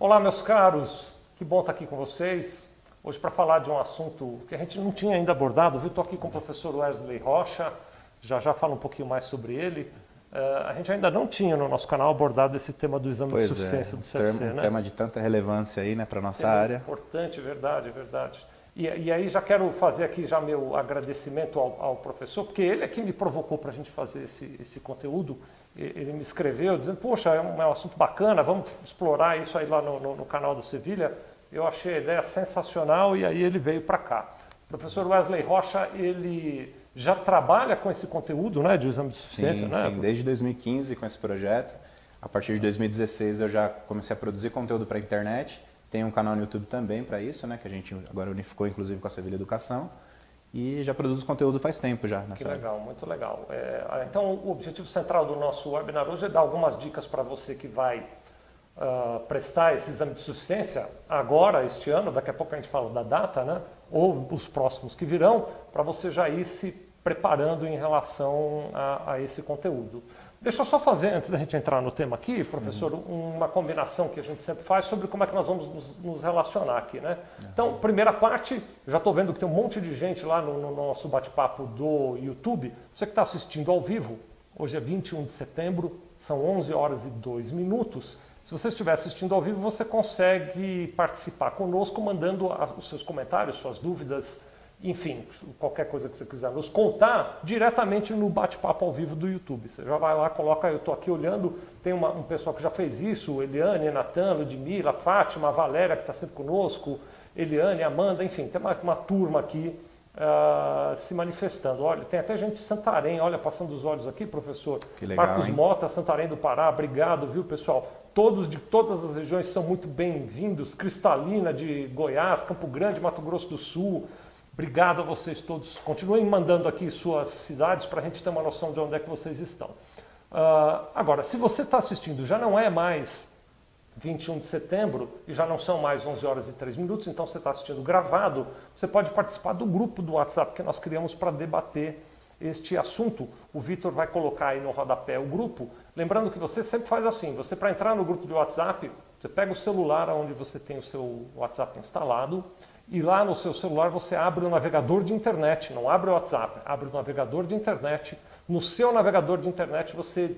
Olá, meus caros, que bom estar aqui com vocês. Hoje para falar de um assunto que a gente não tinha ainda abordado, viu? Estou aqui com o professor Wesley Rocha, já falo um pouquinho mais sobre ele. A gente ainda não tinha no nosso canal abordado esse tema do exame de suficiência do CFC, né? Um tema de tanta relevância aí, né, para a nossa área. Importante, verdade. E aí já quero fazer aqui já meu agradecimento ao professor, porque ele é que me provocou para a gente fazer esse conteúdo. Ele me escreveu dizendo, poxa, é um assunto bacana, vamos explorar isso aí lá no canal do Sevilha. Eu achei a ideia sensacional e aí ele veio para cá. O professor Wesley Rocha, ele já trabalha com esse conteúdo, né, de exame de suficiência, né? Sim, desde 2015 com esse projeto. A partir de 2016 eu já comecei a produzir conteúdo para a internet. Tem um canal no YouTube também para isso, né, que a gente agora unificou inclusive com a Sevilha Educação. E já produzo conteúdo faz tempo já nessa área. Legal, muito legal. Então o objetivo central do nosso webinar hoje é dar algumas dicas para você que vai prestar esse exame de suficiência agora, este ano, daqui a pouco a gente fala da data, né? Ou os próximos que virão, para você já ir se preparando em relação a esse conteúdo. Deixa eu só fazer, antes da gente entrar no tema aqui, professor, uma combinação que a gente sempre faz sobre como é que nós vamos nos relacionar aqui, né? Então, primeira parte, já estou vendo que tem um monte de gente lá no nosso bate-papo do YouTube. Você que está assistindo ao vivo, hoje é 21 de setembro, são 11 horas e 2 minutos. Se você estiver assistindo ao vivo, você consegue participar conosco, mandando os seus comentários, suas dúvidas, enfim, qualquer coisa que você quiser nos contar, diretamente no bate-papo ao vivo do YouTube. Você já vai lá, coloca, eu estou aqui olhando, tem um pessoal que já fez isso, Eliane, Natan, Ludmila, Fátima, Valéria, que está sempre conosco, Eliane, Amanda, enfim, tem uma turma aqui se manifestando. Olha, tem até gente de Santarém, olha, passando os olhos aqui, professor. Que legal, Marcos hein? Mota, Santarém do Pará, obrigado, viu, pessoal? Todos de todas as regiões são muito bem-vindos. Cristalina de Goiás, Campo Grande, Mato Grosso do Sul. Obrigado a vocês todos. Continuem mandando aqui suas cidades para a gente ter uma noção de onde é que vocês estão. Agora, se você está assistindo, já não é mais 21 de setembro e já não são mais 11 horas e 3 minutos, então você está assistindo gravado, você pode participar do grupo do WhatsApp que nós criamos para debater este assunto. O Vitor vai colocar aí no rodapé o grupo. Lembrando que você sempre faz assim, você para entrar no grupo de WhatsApp, você pega o celular onde você tem o seu WhatsApp instalado e lá no seu celular você abre o navegador de internet, não abre o WhatsApp, abre o navegador de internet. No seu navegador de internet você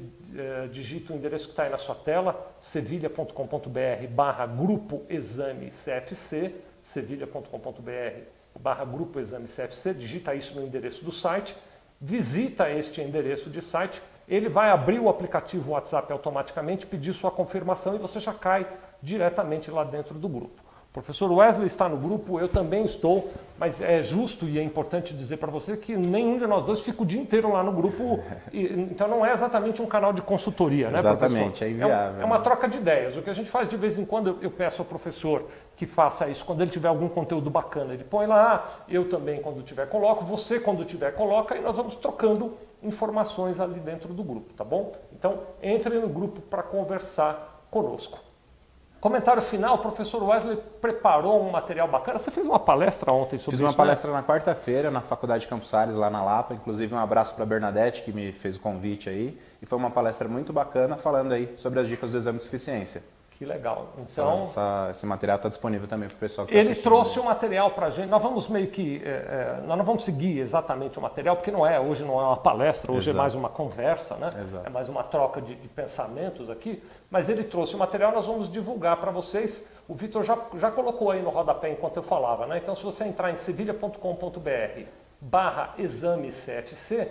digita o endereço que está aí na sua tela, sevilha.com.br/grupo exame CFC, sevilha.com.br/grupo exame CFC, digita isso no endereço do site, visita este endereço de site, ele vai abrir o aplicativo WhatsApp automaticamente, pedir sua confirmação e você já cai diretamente lá dentro do grupo. O professor Wesley está no grupo, eu também estou, mas é justo e é importante dizer para você que nenhum de nós dois fica o dia inteiro lá no grupo, então não é exatamente um canal de consultoria, né, Exatamente, professor? é inviável. É uma troca de ideias. O que a gente faz de vez em quando, eu peço ao professor que faça isso, quando ele tiver algum conteúdo bacana, ele põe lá, eu também quando tiver coloco, você quando tiver coloca, e nós vamos trocando informações ali dentro do grupo, tá bom? Então, entre no grupo para conversar conosco. Comentário final, o professor Wesley preparou um material bacana. Você fez uma palestra ontem sobre isso, Fiz uma palestra na quarta-feira na Faculdade Campos Sales, lá na Lapa. Inclusive, um abraço para a Bernadette, que me fez o convite aí. E foi uma palestra muito bacana, falando aí sobre as dicas do exame de suficiência. Que legal. Então, esse material está disponível também para o pessoal que ele está assistindo. trouxe o material para a gente. Nós vamos meio que... nós não vamos seguir exatamente o material, porque hoje não é uma palestra, hoje é mais uma conversa, né? Exato. É mais uma troca de pensamentos aqui. Mas ele trouxe o material, nós vamos divulgar para vocês. O Vitor já colocou aí no rodapé enquanto eu falava, né? Então, se você entrar em sevilha.com.br/exame CFC,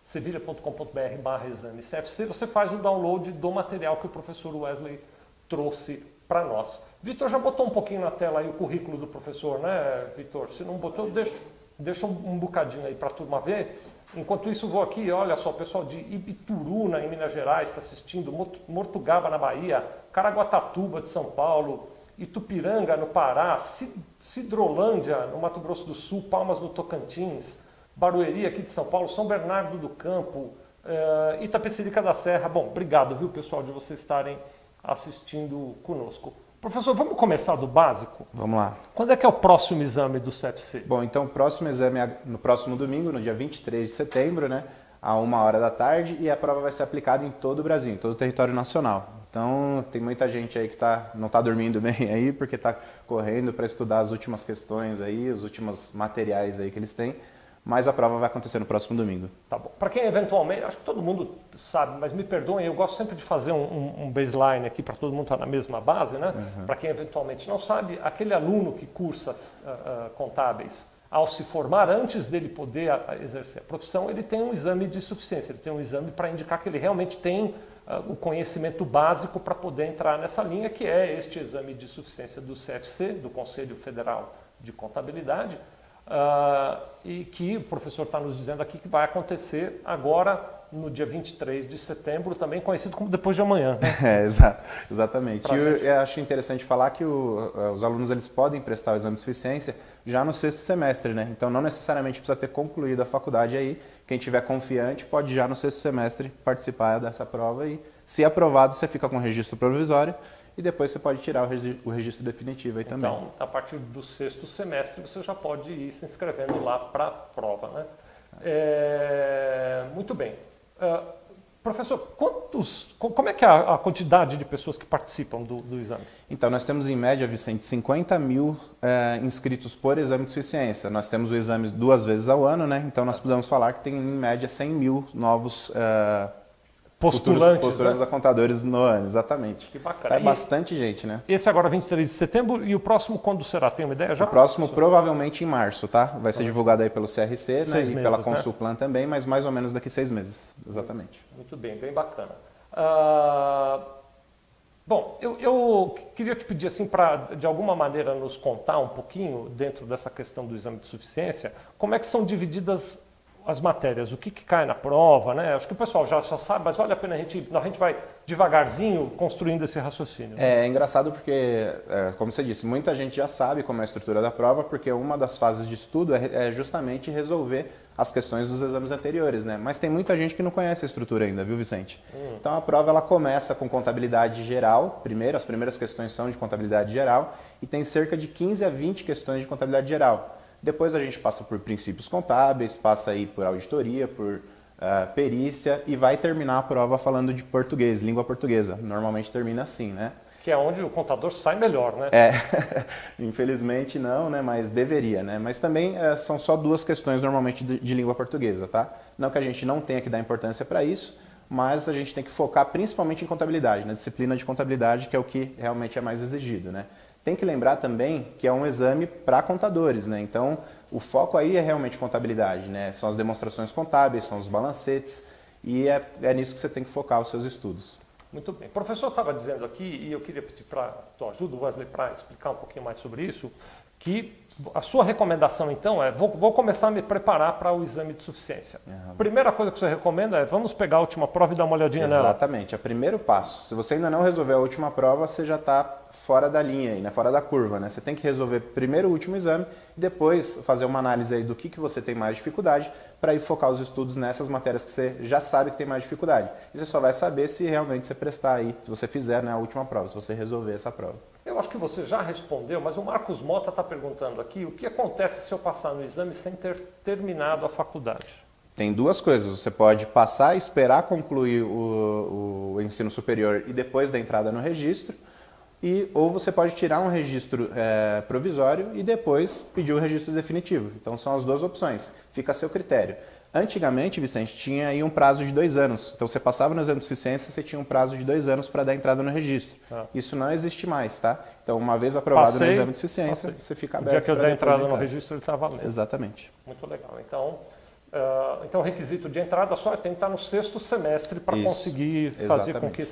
sevilha.com.br/exame CFC, você faz o download do material que o professor Wesley trouxe para nós. Vitor já botou um pouquinho na tela aí o currículo do professor, né, Vitor? Se não botou, deixa um bocadinho aí para a turma ver. Enquanto isso, vou aqui, olha só, o pessoal de Ibituruna, em Minas Gerais, está assistindo, Mortugaba, na Bahia, Caraguatatuba, de São Paulo, Itupiranga, no Pará, Cidrolândia, no Mato Grosso do Sul, Palmas, no Tocantins, Barueri, aqui de São Paulo, São Bernardo do Campo, Itapecerica da Serra. Bom, obrigado, viu, pessoal, de vocês estarem assistindo conosco. Professor, vamos começar do básico? Vamos lá. Quando é que é o próximo exame do CFC? Bom, então o próximo exame é no próximo domingo, no dia 23 de setembro, né? A 1h da tarde, e a prova vai ser aplicada em todo o Brasil, em todo o território nacional. Então, tem muita gente aí que não está dormindo bem aí, porque está correndo para estudar as últimas questões aí, os últimos materiais aí que eles têm, mas a prova vai acontecer no próximo domingo. Tá bom. Para quem eventualmente, acho que todo mundo sabe, mas me perdoem, eu gosto sempre de fazer um baseline aqui para todo mundo estar na mesma base, né? Para quem eventualmente não sabe, aquele aluno que cursa contábeis, ao se formar, antes dele poder exercer a profissão, ele tem um exame de suficiência, ele tem um exame para indicar que ele realmente tem o conhecimento básico para poder entrar nessa linha, que é este exame de suficiência do CFC, do Conselho Federal de Contabilidade, e que o professor está nos dizendo aqui que vai acontecer agora no dia 23 de setembro, também conhecido como depois de amanhã. Né? Exatamente. E eu acho interessante falar que os alunos eles podem prestar o exame de suficiência já no sexto semestre, né? Então não necessariamente precisa ter concluído a faculdade aí. Quem tiver confiante pode já no sexto semestre participar dessa prova e, se aprovado, você fica com o registro provisório e depois você pode tirar o registro definitivo aí também. Então, a partir do sexto semestre, você já pode ir se inscrevendo lá para a prova, né? Muito bem. Professor, como é que é a quantidade de pessoas que participam do exame? Então, nós temos em média, Vicente, 50 mil inscritos por exame de suficiência. Nós temos o exame 2 vezes ao ano, né? Então, nós podemos falar que tem, em média, 100 mil novos postulantes, né? A contadores no ano, exatamente. Que bacana. É bastante gente, né? Esse agora 23 de setembro e o próximo quando será? Tem uma ideia já? O próximo provavelmente em março, tá? Vai ser divulgado aí pelo CRC, né? E pela Consulplan também, mas mais ou menos daqui 6 meses, exatamente. Muito bem, bem bacana. Bom, eu queria te pedir assim para, de alguma maneira, nos contar um pouquinho, dentro dessa questão do exame de suficiência, como é que são divididas as matérias, o que cai na prova, né? Acho que o pessoal já sabe, mas vale a pena a gente vai devagarzinho construindo esse raciocínio. Né? É engraçado porque, como você disse, muita gente já sabe como é a estrutura da prova, porque uma das fases de estudo é justamente resolver as questões dos exames anteriores, né? Mas tem muita gente que não conhece a estrutura ainda, viu, Vicente? Então a prova ela começa com contabilidade geral, primeiro, as primeiras questões são de contabilidade geral, e tem cerca de 15 a 20 questões de contabilidade geral. Depois a gente passa por princípios contábeis, passa aí por auditoria, por perícia e vai terminar a prova falando de português, língua portuguesa. Normalmente termina assim, né? Que é onde o contador sai melhor, né? Infelizmente não, né? Mas deveria, né? Mas também são só 2 questões normalmente de língua portuguesa, tá? Não que a gente não tenha que dar importância para isso, mas a gente tem que focar principalmente em contabilidade, na disciplina de contabilidade, que é o que realmente é mais exigido, né? Tem que lembrar também que é um exame para contadores, né? Então, o foco aí é realmente contabilidade, né? São as demonstrações contábeis, são os balancetes e é nisso que você tem que focar os seus estudos. Muito bem. O professor estava dizendo aqui, e eu queria pedir para tua ajuda, Wesley, para explicar um pouquinho mais sobre isso, que a sua recomendação, então, é vou começar a me preparar para o exame de suficiência. Primeira coisa que você recomenda é vamos pegar a última prova e dar uma olhadinha nela. Exatamente, é o primeiro passo. Se você ainda não resolver a última prova, você já está fora da linha, aí, né? Fora da curva. Né? Você tem que resolver primeiro o último exame e depois fazer uma análise aí do que você tem mais dificuldade para ir focar os estudos nessas matérias que você já sabe que tem mais dificuldade. E você só vai saber se realmente você prestar aí, se você fizer, né, a última prova, se você resolver essa prova. Eu acho que você já respondeu, mas o Marcos Mota está perguntando aqui o que acontece se eu passar no exame sem ter terminado a faculdade. Tem 2 coisas. Você pode passar e esperar concluir o ensino superior e depois da entrada no registro, ou você pode tirar um registro provisório e depois pedir o registro definitivo. Então são as 2 opções, fica a seu critério. Antigamente, Vicente, tinha aí um prazo de 2 anos. Então você passava no exame de suficiência, você tinha um prazo de 2 anos para dar entrada no registro. Isso não existe mais, tá? Então uma vez aprovado no exame de suficiência, você fica aberto. O dia que eu der entrada no registro, ele está valendo. Exatamente. Muito legal. Então o requisito de entrada só tem que estar no 6º semestre para conseguir fazer com que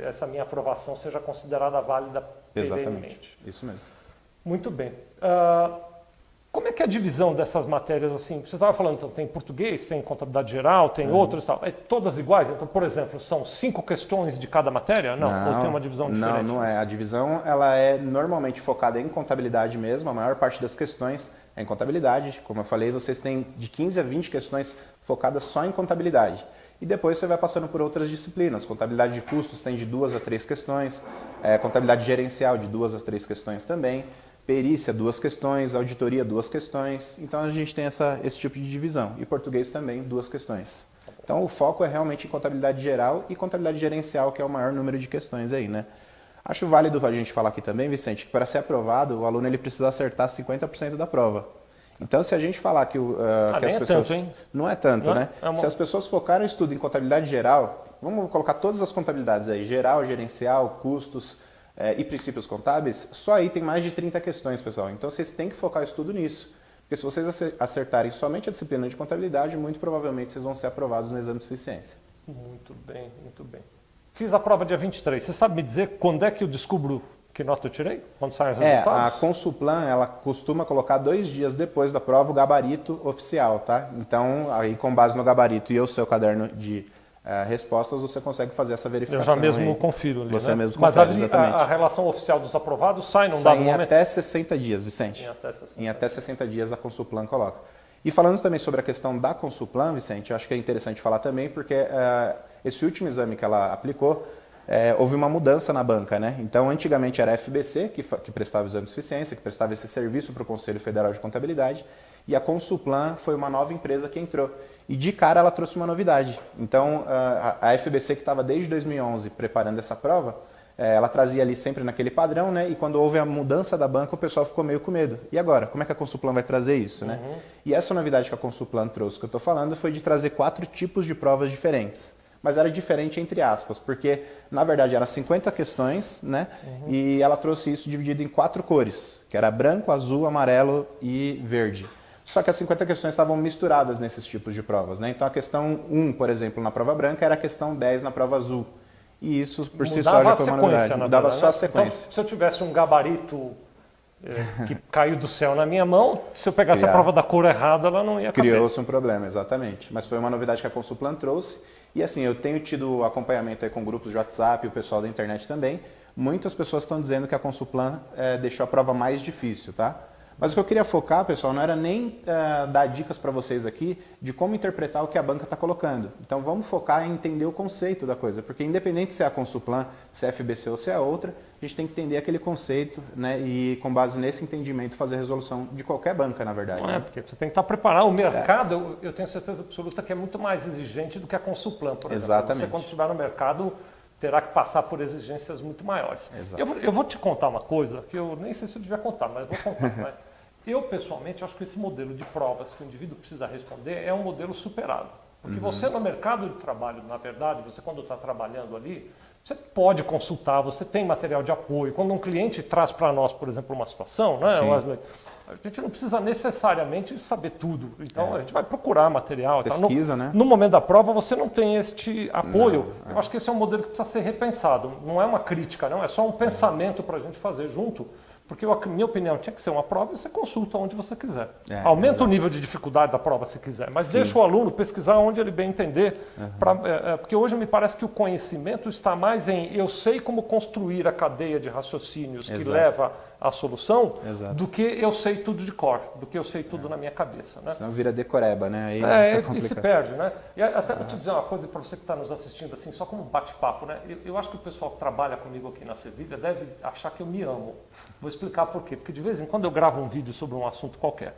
essa minha aprovação seja considerada válida perenemente. Isso mesmo. Muito bem. Como é que é a divisão dessas matérias assim? Você estava falando, então, tem português, tem contabilidade geral, tem outras e tal. É todas iguais? Então, por exemplo, são 5 questões de cada matéria? Não, ou tem uma divisão diferente? Não é. A divisão ela é normalmente focada em contabilidade mesmo. A maior parte das questões é em contabilidade. Como eu falei, vocês têm de 15 a 20 questões focadas só em contabilidade. E depois você vai passando por outras disciplinas. Contabilidade de custos tem de 2 a 3 questões. Contabilidade gerencial de 2 a 3 questões também. Perícia, 2 questões, auditoria, 2 questões. Então a gente tem esse tipo de divisão. E português também, 2 questões. Então, o foco é realmente em contabilidade geral e contabilidade gerencial, que é o maior número de questões aí, né? Acho válido a gente falar aqui também, Vicente, que para ser aprovado, o aluno ele precisa acertar 50% da prova. Então, se a gente falar que, que as pessoas... Tanto, hein? Não é tanto, né? Se as pessoas focaram o estudo em contabilidade geral, vamos colocar todas as contabilidades aí, geral, gerencial, custos e princípios contábeis, só aí tem mais de 30 questões, pessoal. Então, vocês têm que focar o estudo nisso. Porque se vocês acertarem somente a disciplina de contabilidade, muito provavelmente vocês vão ser aprovados no exame de suficiência. Muito bem, muito bem. Fiz a prova dia 23. Você sabe me dizer quando é que eu descubro que nota eu tirei? Quando saem os resultados? A Consulplan, ela costuma colocar 2 dias depois da prova o gabarito oficial, tá? Então, aí com base no gabarito e o seu caderno de respostas, você consegue fazer essa verificação. Eu já mesmo aí. confiro ali, Você né? mesmo Mas confere, ali exatamente. a relação oficial dos aprovados sai num Sai dado em momento? até 60 dias, Vicente. Em até 60 dias a Consulplan coloca. E falando também sobre a questão da Consulplan, Vicente, eu acho que é interessante falar também, porque esse último exame que ela aplicou, houve uma mudança na banca, né? Então, antigamente era a FBC, que prestava o exame de suficiência, que prestava esse serviço para o Conselho Federal de Contabilidade, e a Consulplan foi uma nova empresa que entrou. E de cara ela trouxe uma novidade. Então, a FBC, que estava desde 2011 preparando essa prova, ela trazia ali sempre naquele padrão, né? E quando houve a mudança da banca, o pessoal ficou meio com medo. E agora? Como é que a Consulplan vai trazer isso, né? E essa novidade que a Consulplan trouxe, que eu estou falando, foi de trazer 4 tipos de provas diferentes. Mas era diferente entre aspas, porque, na verdade, eram 50 questões, né? E ela trouxe isso dividido em 4 cores, que era branco, azul, amarelo e verde. Só que as 50 questões estavam misturadas nesses tipos de provas, né? Então, a questão 1, por exemplo, na prova branca, era a questão 10 na prova azul. E isso, por si só, já foi uma novidade. Mudava só a sequência. Então, se eu tivesse um gabarito que caiu do céu na minha mão, se eu pegasse a prova da cor errada, ela não ia caber. Criou-se um problema, exatamente. Mas foi uma novidade que a Consulplan trouxe. E assim, eu tenho tido acompanhamento aí com grupos de WhatsApp e o pessoal da internet também. Muitas pessoas estão dizendo que a Consulplan deixou a prova mais difícil, tá? Mas o que eu queria focar, pessoal, não era nem dar dicas para vocês aqui de como interpretar o que a banca está colocando. Então vamos focar em entender o conceito da coisa, porque independente se é a Consulplan, se é a FBC ou se é outra, a gente tem que entender aquele conceito, né? E com base nesse entendimento fazer a resolução de qualquer banca, na verdade. Não é, porque você tem que estar preparado. O mercado, eu tenho certeza absoluta que é muito mais exigente do que a Consulplan, por exemplo. Exatamente. Você, quando estiver no mercado, terá que passar por exigências muito maiores. Eu vou te contar uma coisa que eu nem sei se eu devia contar, mas vou contar. Né? Eu, pessoalmente, acho que esse modelo de provas que o indivíduo precisa responder é um modelo superado. Porque você, no mercado de trabalho, na verdade, você quando está trabalhando ali, você pode consultar, você tem material de apoio. Quando um cliente traz para nós, por exemplo, uma situação, né, Wesley, a gente não precisa necessariamente saber tudo. Então, a gente vai procurar material. Pesquisa, né? No momento da prova, você não tem este apoio. Eu acho que esse é um modelo que precisa ser repensado. Não é uma crítica, não. É só um pensamento para a gente fazer junto. Porque, minha opinião, tinha que ser uma prova e você consulta onde você quiser. Aumenta o nível de dificuldade da prova se quiser, mas deixa o aluno pesquisar onde ele bem entender. Porque hoje me parece que o conhecimento está mais em eu sei como construir a cadeia de raciocínios que leva à solução, do que eu sei tudo de cor, do que eu sei tudo na minha cabeça. Né? Senão vira decoreba, né? Aí E se perde, né? E até vou te dizer uma coisa para você que está nos assistindo, assim, só como um bate-papo, né? Eu acho que o pessoal que trabalha comigo aqui na Sevilha deve achar que eu me amo. Vou explicar por quê. Porque de vez em quando eu gravo um vídeo sobre um assunto qualquer.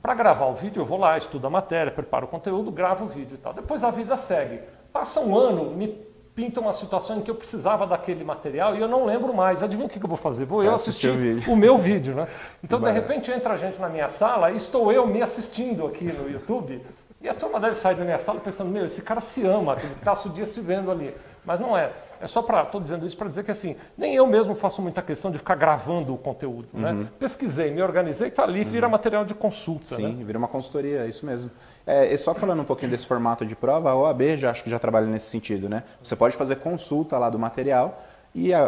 Para gravar o vídeo, eu vou lá, estudo a matéria, preparo o conteúdo, gravo o vídeo e tal. Depois a vida segue. Passa um ano, me pinta uma situação em que eu precisava daquele material e eu não lembro mais. Adivinha o que eu vou fazer? Vou eu assistir o meu vídeo, né? Então, de repente, entra gente na minha sala e estou eu me assistindo aqui no YouTube e a turma deve sair da minha sala pensando, meu, esse cara se ama, que passa o dia se vendo ali. Mas não é. É só para... Estou dizendo isso para dizer que assim, nem eu mesmo faço muita questão de ficar gravando o conteúdo. Né? Pesquisei, me organizei, está ali, vira material de consulta. Sim, né? Vira uma consultoria, é isso mesmo. E só falando um pouquinho desse formato de prova, a OAB acho que já trabalha nesse sentido, né? Você pode fazer consulta lá do material,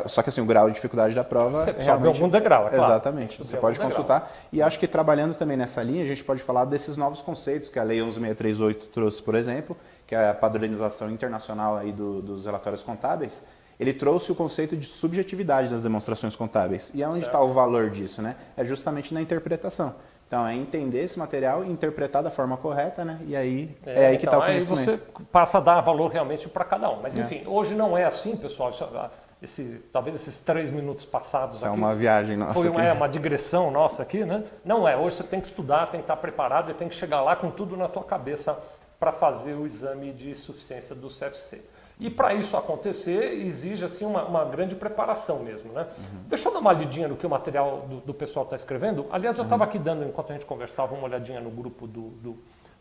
só que assim, o grau de dificuldade da prova é realmente... algum degrau, é claro. Exatamente, você pode consultar. E acho que trabalhando também nessa linha, a gente pode falar desses novos conceitos que a Lei 11.638 trouxe, por exemplo, que é a padronização internacional aí dos relatórios contábeis. Ele trouxe o conceito de subjetividade das demonstrações contábeis. E onde está o valor disso, né? É justamente na interpretação. Então, é entender esse material e interpretar da forma correta, né? E aí aí que está o conhecimento. Aí você passa a dar valor realmente para cada um. Mas, enfim, hoje não é assim, pessoal. Talvez esses 3 minutos passados Isso aqui, é uma viagem nossa. Foi uma digressão nossa aqui, né? Não é. Hoje você tem que estudar, tem que estar preparado e tem que chegar lá com tudo na tua cabeça para fazer o exame de suficiência do CFC. E para isso acontecer, exige assim, uma grande preparação mesmo. Né? Deixa eu dar uma lidinha no que o material do pessoal está escrevendo. Aliás, eu estava aqui dando, enquanto a gente conversava, uma olhadinha no grupo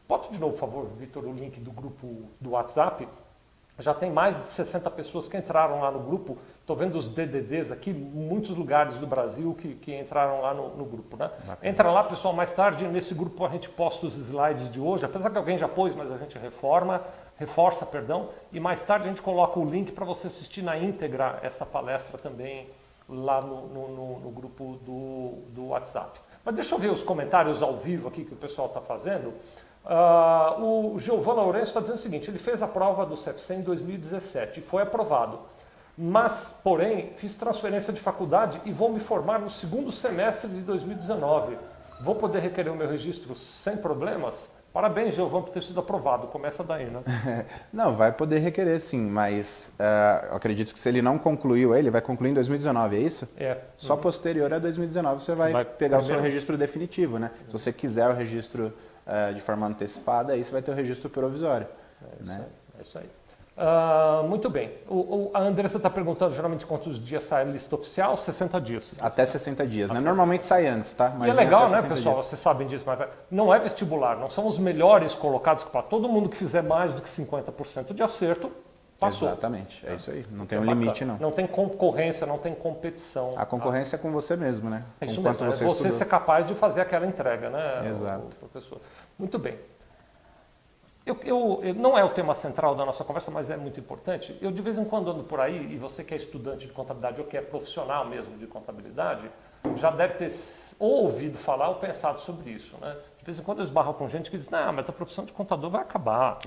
Bota de novo, por favor, Vitor, o link do grupo do WhatsApp. Já tem mais de 60 pessoas que entraram lá no grupo. Estou vendo os DDDs aqui, muitos lugares do Brasil que entraram lá no grupo. Né? Entra lá, pessoal, mais tarde nesse grupo a gente posta os slides de hoje, apesar que alguém já pôs, mas a gente reforça, e mais tarde a gente coloca o link para você assistir na íntegra essa palestra também lá no grupo do WhatsApp. Mas deixa eu ver os comentários ao vivo aqui que o pessoal está fazendo. O Giovanni Lourenço está dizendo o seguinte: ele fez a prova do CFC em 2017 e foi aprovado. Mas, porém, fiz transferência de faculdade e vou me formar no segundo semestre de 2019. Vou poder requerer o meu registro sem problemas? Parabéns, Giovanni, por ter sido aprovado. Começa daí, né? Não, vai poder requerer sim, mas eu acredito que se ele não concluiu, ele vai concluir em 2019, é isso? Só posterior a 2019 você vai pegar o seu registro definitivo, né? Se você quiser o registro de forma antecipada, aí você vai ter o registro provisório. É isso aí. Muito bem. A Andressa está perguntando geralmente quantos dias sai a lista oficial? 60 dias. Até 60 dias, né? Normalmente sai antes, tá? Mas e é legal, né, pessoal? Dias. Vocês sabem disso, mas não é vestibular, não são os melhores colocados para todo mundo que fizer mais do que 50% de acerto. Passou. Exatamente, é isso aí. Não tem um limite, não. Não tem concorrência, não tem competição. A concorrência é com você mesmo, né? É isso mesmo, você ser capaz de fazer aquela entrega, né, Exato. professor? Muito bem. Não é o tema central da nossa conversa, mas é muito importante. Eu, de vez em quando, ando por aí, e você que é estudante de contabilidade ou que é profissional mesmo de contabilidade, já deve ter ou ouvido falar ou pensado sobre isso, né? De vez em quando eu esbarro com gente que diz, não, mas a profissão de contador vai acabar.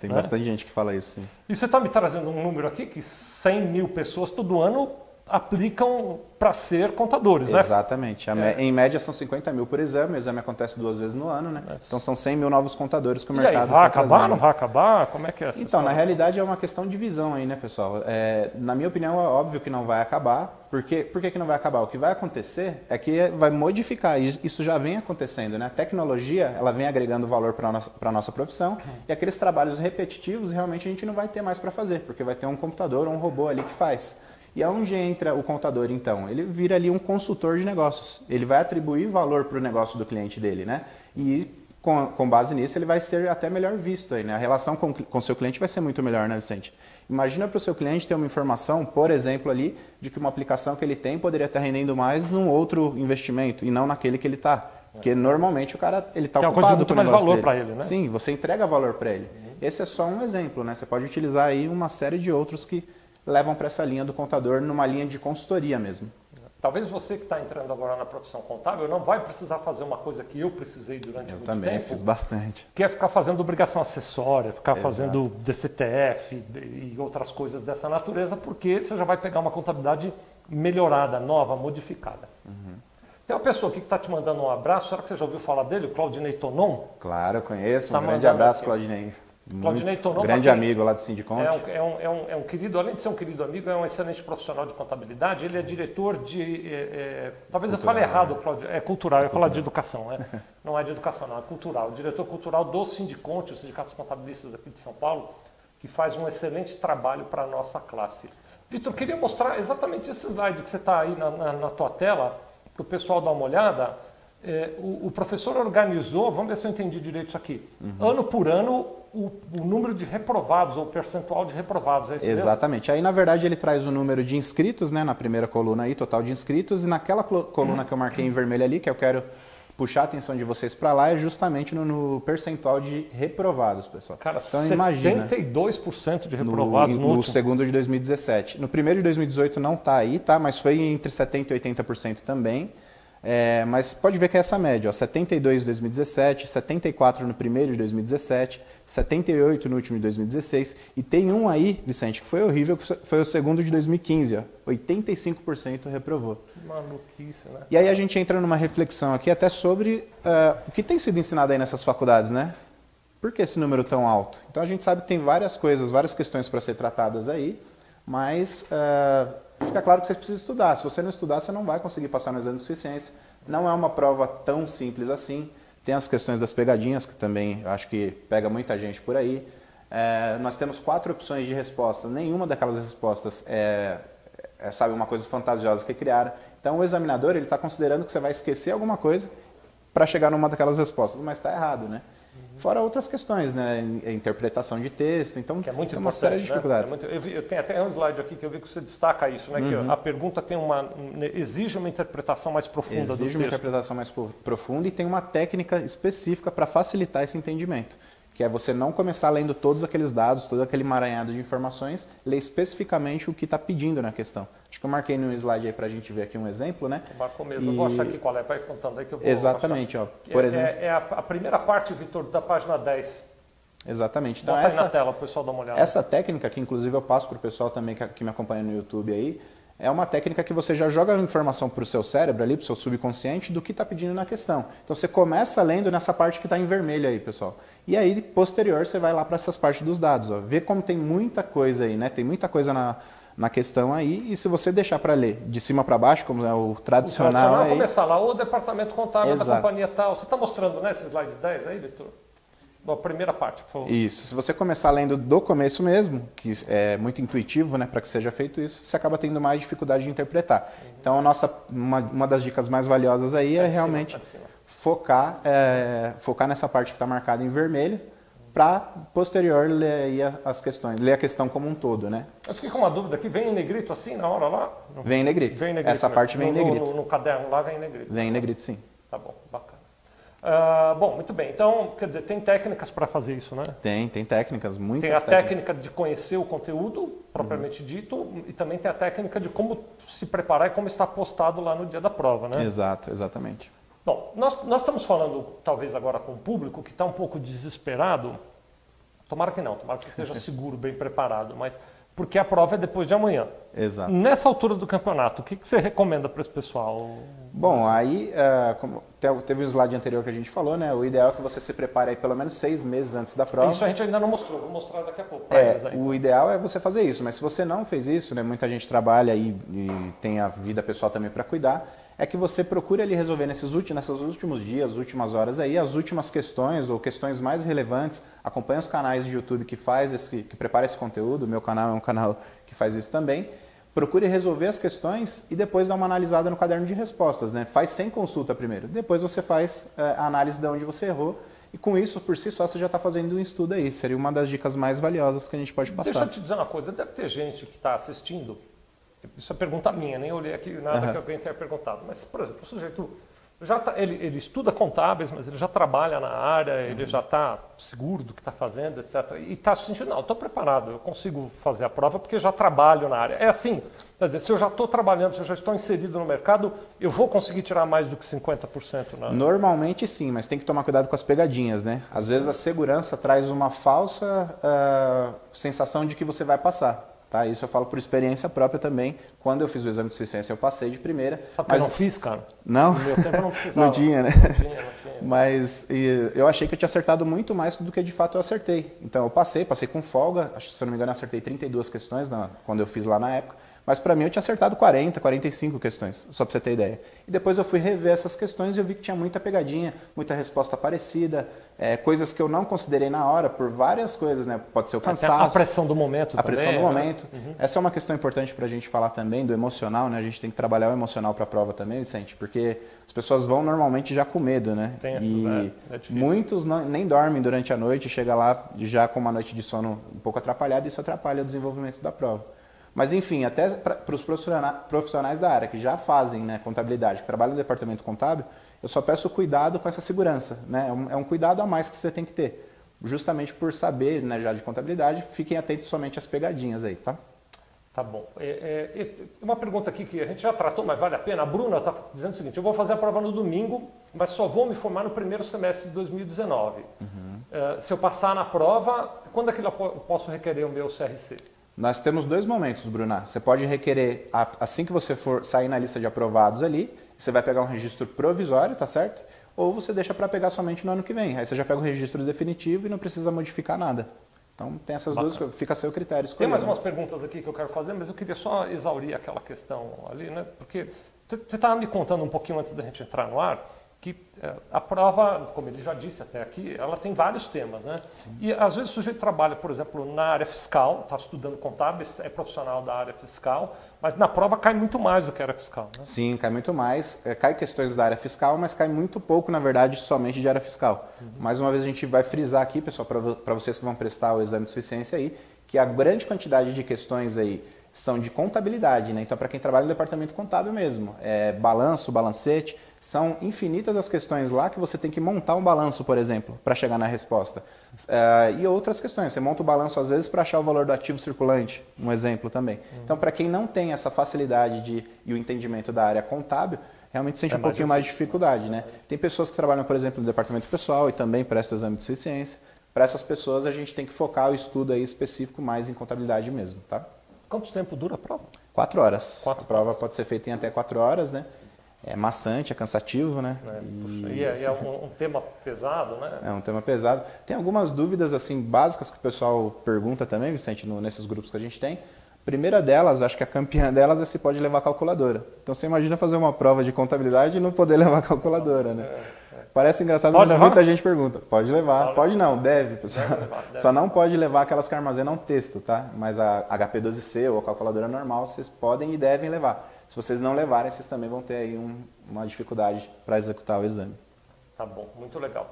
Tem bastante gente que fala isso, sim. E você está me trazendo um número aqui que 100 mil pessoas todo ano aplicam para ser contadores, né? Exatamente. Em média são 50 mil por exame, o exame acontece 2 vezes no ano, né? Então são 100 mil novos contadores que o mercado está vai acabar, não vai acabar? Como é que é essa Então, história? na realidade é uma questão de visão aí, né, pessoal? Na minha opinião, é óbvio que não vai acabar. Por que não vai acabar? O que vai acontecer é que vai modificar, isso já vem acontecendo, né? A tecnologia, ela vem agregando valor para a nossa profissão e aqueles trabalhos repetitivos, realmente a gente não vai ter mais para fazer, porque vai ter um computador ou um robô ali que faz. E aonde entra o contador, então? Ele vira ali um consultor de negócios. Ele vai atribuir valor para o negócio do cliente dele, né? E com base nisso, ele vai ser até melhor visto aí, né? A relação com o seu cliente vai ser muito melhor, né, Vicente? Imagina para o seu cliente ter uma informação, por exemplo, ali, de que uma aplicação que ele tem poderia estar rendendo mais num outro investimento e não naquele que ele está. Porque normalmente o cara está ocupado com o negócio mais valor dele. para ele, né? Sim, você entrega valor para ele. Esse é só um exemplo, né? Você pode utilizar aí uma série de outros que levam para essa linha do contador, numa linha de consultoria mesmo. Talvez você que está entrando agora na profissão contábil não vai precisar fazer uma coisa que eu precisei durante muito tempo. Eu também fiz bastante. Que é ficar fazendo obrigação acessória, ficar fazendo DCTF e outras coisas dessa natureza, porque você já vai pegar uma contabilidade melhorada, nova, modificada. Tem uma pessoa aqui que está te mandando um abraço, será que você já ouviu falar dele, o Claudinei Tonon? Claro, eu conheço, um grande abraço, Claudinei. Claudinei Tonon, grande amigo lá do Sindiconte. É um querido, além de ser um querido amigo, é um excelente profissional de contabilidade. Ele é diretor de... talvez cultural, eu fale errado, Claudio, é cultural, eu ia falar de educação, né? Não é de educação, não, é cultural. Diretor cultural do Sindiconte, o Sindicato dos Contabilistas aqui de São Paulo, que faz um excelente trabalho para a nossa classe. Vitor, queria mostrar exatamente esse slide que você está aí na tua tela, para o pessoal dar uma olhada. O professor organizou, vamos ver se eu entendi direito isso aqui, ano por ano, o número de reprovados, ou o percentual de reprovados, é isso Exatamente. Aí, na verdade, ele traz o número de inscritos, né, na primeira coluna aí, total de inscritos, e naquela coluna que eu marquei em vermelho ali, que eu quero puxar a atenção de vocês para lá, é justamente no percentual de reprovados, pessoal. Cara, então, imagina, 72% de reprovados no segundo de 2017. No primeiro de 2018 não está aí, tá? Mas foi entre 70% e 80% também. Mas pode ver que é essa média, ó, 72 em 2017, 74 no primeiro de 2017, 78 no último de 2016, e tem um aí, Vicente, que foi horrível, que foi o segundo de 2015, ó, 85% reprovou. Que maluquice, né? E aí a gente entra numa reflexão aqui até sobre o que tem sido ensinado aí nessas faculdades, né? Por que esse número tão alto? Então a gente sabe que tem várias coisas, várias questões para ser tratadas aí, mas fica claro que vocês precisam estudar. Se você não estudar, você não vai conseguir passar no exame de suficiência. Não é uma prova tão simples assim. Tem as questões das pegadinhas, que também acho que pega muita gente por aí. Nós temos 4 opções de resposta. Nenhuma daquelas respostas sabe, uma coisa fantasiosa que criaram. Então o examinador está considerando que você vai esquecer alguma coisa para chegar numa daquelas respostas, mas está errado, né? Fora outras questões, né? Interpretação de texto, então que é muito tem uma série de dificuldades. Né? Eu tenho até um slide aqui que eu vi que você destaca isso, né? Que a pergunta tem exige uma interpretação mais profunda do texto. Exige uma interpretação mais profunda e tem uma técnica específica para facilitar esse entendimento, que é você não começar lendo todos aqueles dados, todo aquele emaranhado de informações, ler especificamente o que está pedindo na questão. Acho que eu marquei no slide aí para a gente ver aqui um exemplo, né? Marcou mesmo. Eu vou achar aqui qual é, vai contando aí que eu vou... Exatamente, ó. Por exemplo... É a primeira parte, Vitor, da página 10. Exatamente. Então, bota aí na tela para o pessoal dar uma olhada. Essa técnica, que inclusive eu passo para o pessoal também que me acompanha no YouTube aí, é uma técnica que você já joga a informação para o seu cérebro ali, para o seu subconsciente, do que está pedindo na questão. Então você começa lendo nessa parte que está em vermelho aí, pessoal. E aí, posterior, você vai lá para essas partes dos dados. Ó. Vê como tem muita coisa aí, né? Tem muita coisa na questão aí. E se você deixar para ler de cima para baixo, como é o tradicional... aí, começar lá, o departamento contábil da companhia tal. Você está mostrando, né, esses slides 10 aí, Vitor? A primeira parte, por favor. Isso. Se você começar lendo do começo mesmo, que é muito intuitivo, né, para que seja feito isso, você acaba tendo mais dificuldade de interpretar. Então, uma das dicas mais valiosas aí é realmente focar nessa parte que está marcada em vermelho, para posterior ler as questões, ler a questão como um todo, né? Eu fiquei com uma dúvida aqui, vem em negrito assim na hora lá? Vem em negrito. Essa parte vem em negrito. No caderno lá vem em negrito. Vem em negrito, sim. Tá bom, bacana. Bom, muito bem. Então, quer dizer, tem técnicas para fazer isso, né? Tem técnicas, muitas técnicas. Tem a técnica de conhecer o conteúdo, propriamente dito, e também tem a técnica de como se preparar e como está postado lá no dia da prova, né? Exato, exatamente. Bom, nós estamos falando, talvez agora com o público que está um pouco desesperado. Tomara que não, tomara que esteja seguro, bem preparado, mas porque a prova é depois de amanhã. Exato. Nessa altura do campeonato, o que você recomenda para esse pessoal? Bom, aí, como teve um slide anterior que a gente falou, né? O ideal é que você se prepare aí pelo menos 6 meses antes da prova. Isso a gente ainda não mostrou, vou mostrar daqui a pouco. O ideal é você fazer isso, mas se você não fez isso, né? Muita gente trabalha e tem a vida pessoal também para cuidar, é que você procure ali resolver nesses últimos dias, últimas horas aí, as últimas questões ou questões mais relevantes. Acompanhe os canais de YouTube que prepara esse conteúdo, o meu canal é um canal que faz isso também. Procure resolver as questões e depois dar uma analisada no caderno de respostas, né? Faz sem consulta primeiro, depois você faz a análise de onde você errou e com isso, por si só, você já está fazendo um estudo aí. Seria uma das dicas mais valiosas que a gente pode passar. Deixa eu te dizer uma coisa, deve ter gente que está assistindo, isso é pergunta minha, nem olhei aqui nada que alguém tenha perguntado, mas, por exemplo, o sujeito já ele estuda contábeis, mas ele já trabalha na área, ele já está seguro do que está fazendo, etc. E está sentindo, não, estou preparado, eu consigo fazer a prova porque já trabalho na área. É assim, quer dizer, se eu já estou trabalhando, se eu já estou inserido no mercado, eu vou conseguir tirar mais do que 50% na... Normalmente sim, mas tem que tomar cuidado com as pegadinhas, né? Às vezes a segurança traz uma falsa sensação de que você vai passar. Tá? Isso eu falo por experiência própria também. Quando eu fiz o exame de suficiência, eu passei de primeira. Sabe que eu não fiz, cara? Não? No meu tempo eu não precisava. Não tinha, né? Não tinha. Mas eu achei que eu tinha acertado muito mais do que de fato eu acertei. Então eu passei com folga. Acho que, se eu não me engano, eu acertei 32 questões quando eu fiz lá na época. Mas para mim eu tinha acertado 40, 45 questões, só para você ter ideia. E depois eu fui rever essas questões e eu vi que tinha muita pegadinha, muita resposta parecida, coisas que eu não considerei na hora por várias coisas, né? Pode ser o cansaço. A pressão do momento também. A pressão do momento. Uhum. Essa é uma questão importante para a gente falar também do emocional, né? A gente tem que trabalhar o emocional para a prova também, Vicente, porque as pessoas vão normalmente já com medo, né? Muitos nem dormem durante a noite, chega lá já com uma noite de sono um pouco atrapalhada e isso atrapalha o desenvolvimento da prova. Mas, enfim, até para os profissionais da área que já fazem, né, contabilidade, que trabalham no departamento contábil, eu só peço cuidado com essa segurança. Né? É um cuidado a mais que você tem que ter. Justamente por saber, né, já de contabilidade, fiquem atentos somente às pegadinhas aí, tá? Tá bom. Uma pergunta aqui que a gente já tratou, mas vale a pena. A Bruna está dizendo o seguinte, eu vou fazer a prova no domingo, mas só vou me formar no primeiro semestre de 2019. Se eu passar na prova, quando é que eu posso requerer o meu CRC? Nós temos 2 momentos, Bruna. Você pode requerer, assim que você for sair na lista de aprovados ali, você vai pegar um registro provisório, tá certo? Ou você deixa para pegar somente no ano que vem. Aí você já pega o registro definitivo e não precisa modificar nada. Então tem essas duas, fica a seu critério escolher. Tem mais umas perguntas aqui que eu quero fazer, mas eu queria só exaurir aquela questão ali, né? Porque você estava me contando um pouquinho antes da gente entrar no ar que a prova, como ele já disse até aqui, ela tem vários temas, né? Sim. E às vezes o sujeito trabalha, por exemplo, na área fiscal, está estudando contábil, é profissional da área fiscal, mas na prova cai muito mais do que a área fiscal, né? Sim, cai muito mais. Cai questões da área fiscal, mas cai muito pouco, na verdade, somente de área fiscal. Mais uma vez a gente vai frisar aqui, pessoal, para vocês que vão prestar o exame de suficiência aí, que a grande quantidade de questões aí são de contabilidade, né? Então, para quem trabalha no departamento contábil mesmo, balanço, balancete, são infinitas as questões lá que você tem que montar um balanço, por exemplo, para chegar na resposta. E outras questões, você monta o balanço às vezes para achar o valor do ativo circulante, um exemplo também. Então, para quem não tem essa facilidade e o entendimento da área contábil, realmente sente um pouquinho mais de dificuldade, né? Tem pessoas que trabalham, por exemplo, no departamento pessoal e também prestam o exame de suficiência. Para essas pessoas, a gente tem que focar o estudo aí específico mais em contabilidade mesmo, tá? Quanto tempo dura a prova? 4 horas. 4 a prova horas. pode ser feita em até 4 horas, né? É maçante, é cansativo, né? E é um tema pesado, né? É um tema pesado. Tem algumas dúvidas assim básicas que o pessoal pergunta também, Vicente, nesses grupos que a gente tem. Primeira delas, acho que a campeã delas é se pode levar calculadora. Então você imagina fazer uma prova de contabilidade e não poder levar calculadora, né? Parece engraçado, mas muita gente pergunta. Pode levar. Pode não, deve, pessoal. Deve. Só não pode levar aquelas que armazenam texto, tá? Mas a HP12C ou a calculadora normal, vocês podem e devem levar. Se vocês não levarem, vocês também vão ter aí uma dificuldade para executar o exame. Tá bom, muito legal.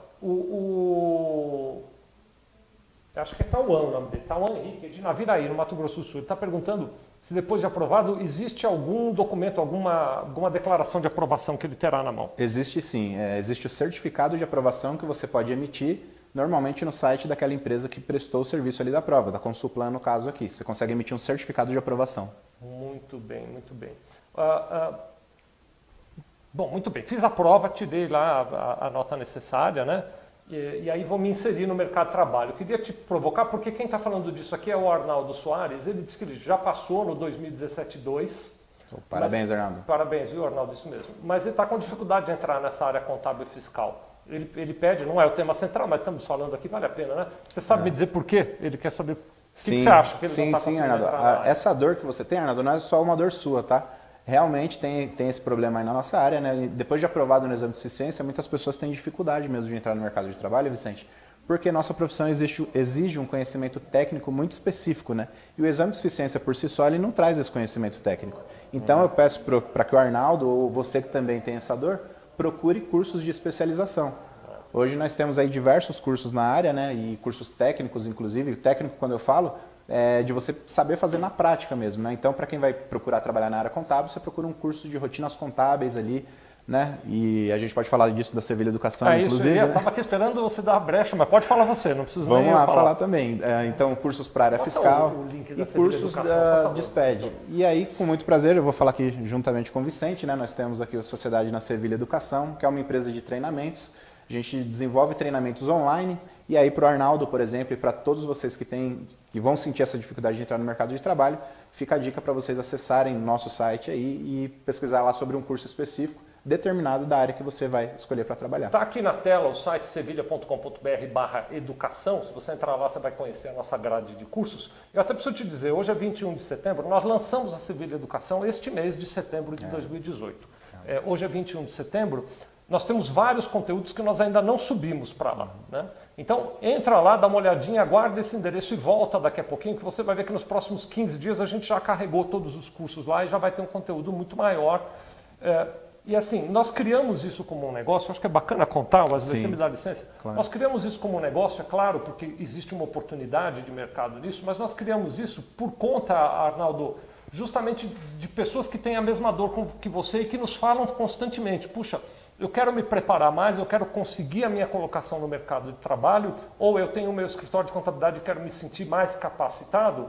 Acho que é Tauan o nome dele, Tauan Henrique, de Naviraí, no Mato Grosso do Sul. Ele está perguntando se depois de aprovado, existe algum documento, alguma declaração de aprovação que ele terá na mão? Existe sim. Existe o certificado de aprovação que você pode emitir, normalmente no site daquela empresa que prestou o serviço ali da prova, da Consulplan no caso aqui. Você consegue emitir um certificado de aprovação. Muito bem, muito bem. Bom, muito bem. Fiz a prova, tirei lá a nota necessária, né? E aí vou me inserir no mercado de trabalho. Eu queria te provocar, porque quem está falando disso aqui é o Arnaldo Soares. Ele disse que ele já passou no 2017-2. Parabéns, Arnaldo. Parabéns, viu, Arnaldo? Isso mesmo. Mas ele está com dificuldade de entrar nessa área contábil e fiscal. Ele pede, não é o tema central, mas estamos falando aqui, vale a pena, né? Você sabe me dizer por quê? Ele quer saber... O que você acha que ele não está conseguindo Arnaldo. entrar na área? Essa dor que você tem, Arnaldo, não é só uma dor sua, tá? Realmente tem esse problema aí na nossa área, né? Depois de aprovado no exame de suficiência, muitas pessoas têm dificuldade mesmo de entrar no mercado de trabalho, Vicente, porque nossa profissão exige um conhecimento técnico muito específico, né? E o exame de suficiência por si só, ele não traz esse conhecimento técnico. Então eu peço para que o Arnaldo, ou você que também tem essa dor, procure cursos de especialização. Hoje nós temos aí diversos cursos na área, né? E cursos técnicos, inclusive. O técnico, quando eu falo, é de você saber fazer na prática mesmo, né? Então, para quem vai procurar trabalhar na área contábil, você procura um curso de rotinas contábeis ali, né? E a gente pode falar disso da Sevilha Educação, inclusive. Eu estava aqui esperando você dar a brecha, mas pode falar você, não precisa nem eu falar. Vamos lá falar também. Então, cursos para área fiscal e cursos de SPED. E aí, com muito prazer, eu vou falar aqui juntamente com o Vicente, né? Nós temos aqui a Sociedade na Sevilha Educação, que é uma empresa de treinamentos. A gente desenvolve treinamentos online. E aí, para o Arnaldo, por exemplo, e para todos vocês que vão sentir essa dificuldade de entrar no mercado de trabalho, fica a dica para vocês acessarem nosso site aí e pesquisar lá sobre um curso específico determinado da área que você vai escolher para trabalhar. Está aqui na tela o site sevilha.com.br/educação. Se você entrar lá, você vai conhecer a nossa grade de cursos. Eu até preciso te dizer, hoje é 21 de setembro, nós lançamos a Sevilha Educação este mês de setembro de 2018. Hoje é 21 de setembro. Nós temos vários conteúdos que nós ainda não subimos para lá, né? Então, entra lá, dá uma olhadinha, aguarda esse endereço e volta daqui a pouquinho, que você vai ver que nos próximos 15 dias a gente já carregou todos os cursos lá e já vai ter um conteúdo muito maior. E assim, nós criamos isso como um negócio, acho que é bacana contar, mas você me dá licença. Claro. Nós criamos isso como um negócio, é claro, porque existe uma oportunidade de mercado nisso, mas nós criamos isso por conta, Arnaldo, justamente de pessoas que têm a mesma dor que você e que nos falam constantemente, puxa, eu quero me preparar mais, eu quero conseguir a minha colocação no mercado de trabalho, ou eu tenho o meu escritório de contabilidade e quero me sentir mais capacitado,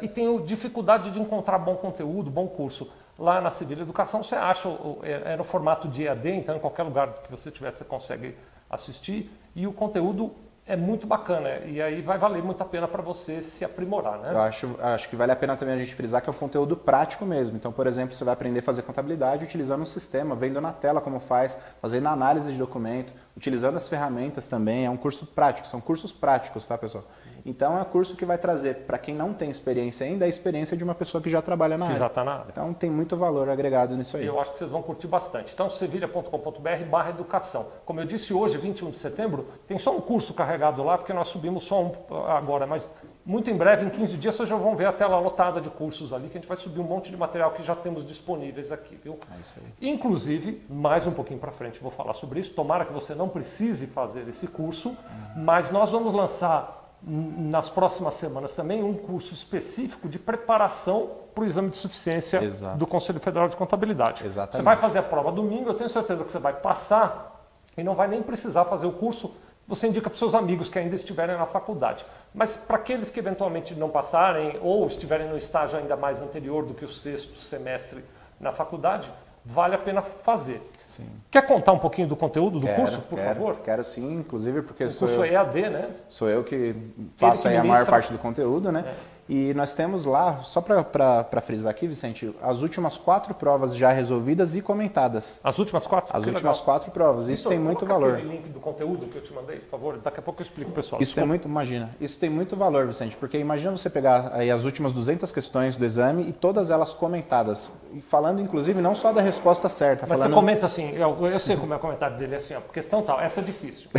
e tenho dificuldade de encontrar bom conteúdo, bom curso. Lá na Sevilha Educação você acha, é no formato de EAD, então em qualquer lugar que você tiver você consegue assistir, e o conteúdo é muito bacana, e aí vai valer muito a pena para você se aprimorar, né? Eu acho que vale a pena também a gente frisar que é um conteúdo prático mesmo. Então, por exemplo, você vai aprender a fazer contabilidade utilizando um sistema, vendo na tela como faz, fazendo análise de documento, utilizando as ferramentas também. É um curso prático, são cursos práticos, tá, pessoal? Então é um curso que vai trazer, para quem não tem experiência ainda, a experiência de uma pessoa que já trabalha na área. Já está na área. Então tem muito valor agregado nisso aí. Eu acho que vocês vão curtir bastante. Então, sevilha.com.br/educação. Como eu disse hoje, 21 de setembro, tem só um curso carregado lá, porque nós subimos só um agora, mas muito em breve, em 15 dias, vocês já vão ver a tela lotada de cursos ali, que a gente vai subir um monte de material que já temos disponíveis aqui, viu? É isso aí. Inclusive, mais um pouquinho para frente vou falar sobre isso. Tomara que você não precise fazer esse curso, mas nós vamos lançar nas próximas semanas também um curso específico de preparação para o exame de suficiência do Conselho Federal de Contabilidade. Exatamente. Você vai fazer a prova domingo, eu tenho certeza que você vai passar e não vai nem precisar fazer o curso. Você indica para os seus amigos que ainda estiverem na faculdade. Mas para aqueles que eventualmente não passarem ou estiverem no estágio ainda mais anterior do que o 6º semestre na faculdade, vale a pena fazer. Sim. Quer contar um pouquinho do conteúdo do curso, por favor? Quero sim, inclusive porque o curso é EAD, né? Sou eu que faço aí a maior parte do conteúdo, né? E nós temos lá, só para frisar aqui, Vicente, as últimas 4 provas já resolvidas e comentadas. As últimas 4? As últimas 4 provas. Isso tem muito valor. Aquele link do conteúdo que eu te mandei, por favor, daqui a pouco eu explico, pessoal. Isso tem muito, imagina, isso tem muito valor, Vicente, porque imagina você pegar aí as últimas 200 questões do exame e todas elas comentadas, e falando inclusive não só da resposta certa. Mas falando... você comenta assim, eu sei como é o comentário dele, é assim, ó, questão tal, essa é difícil.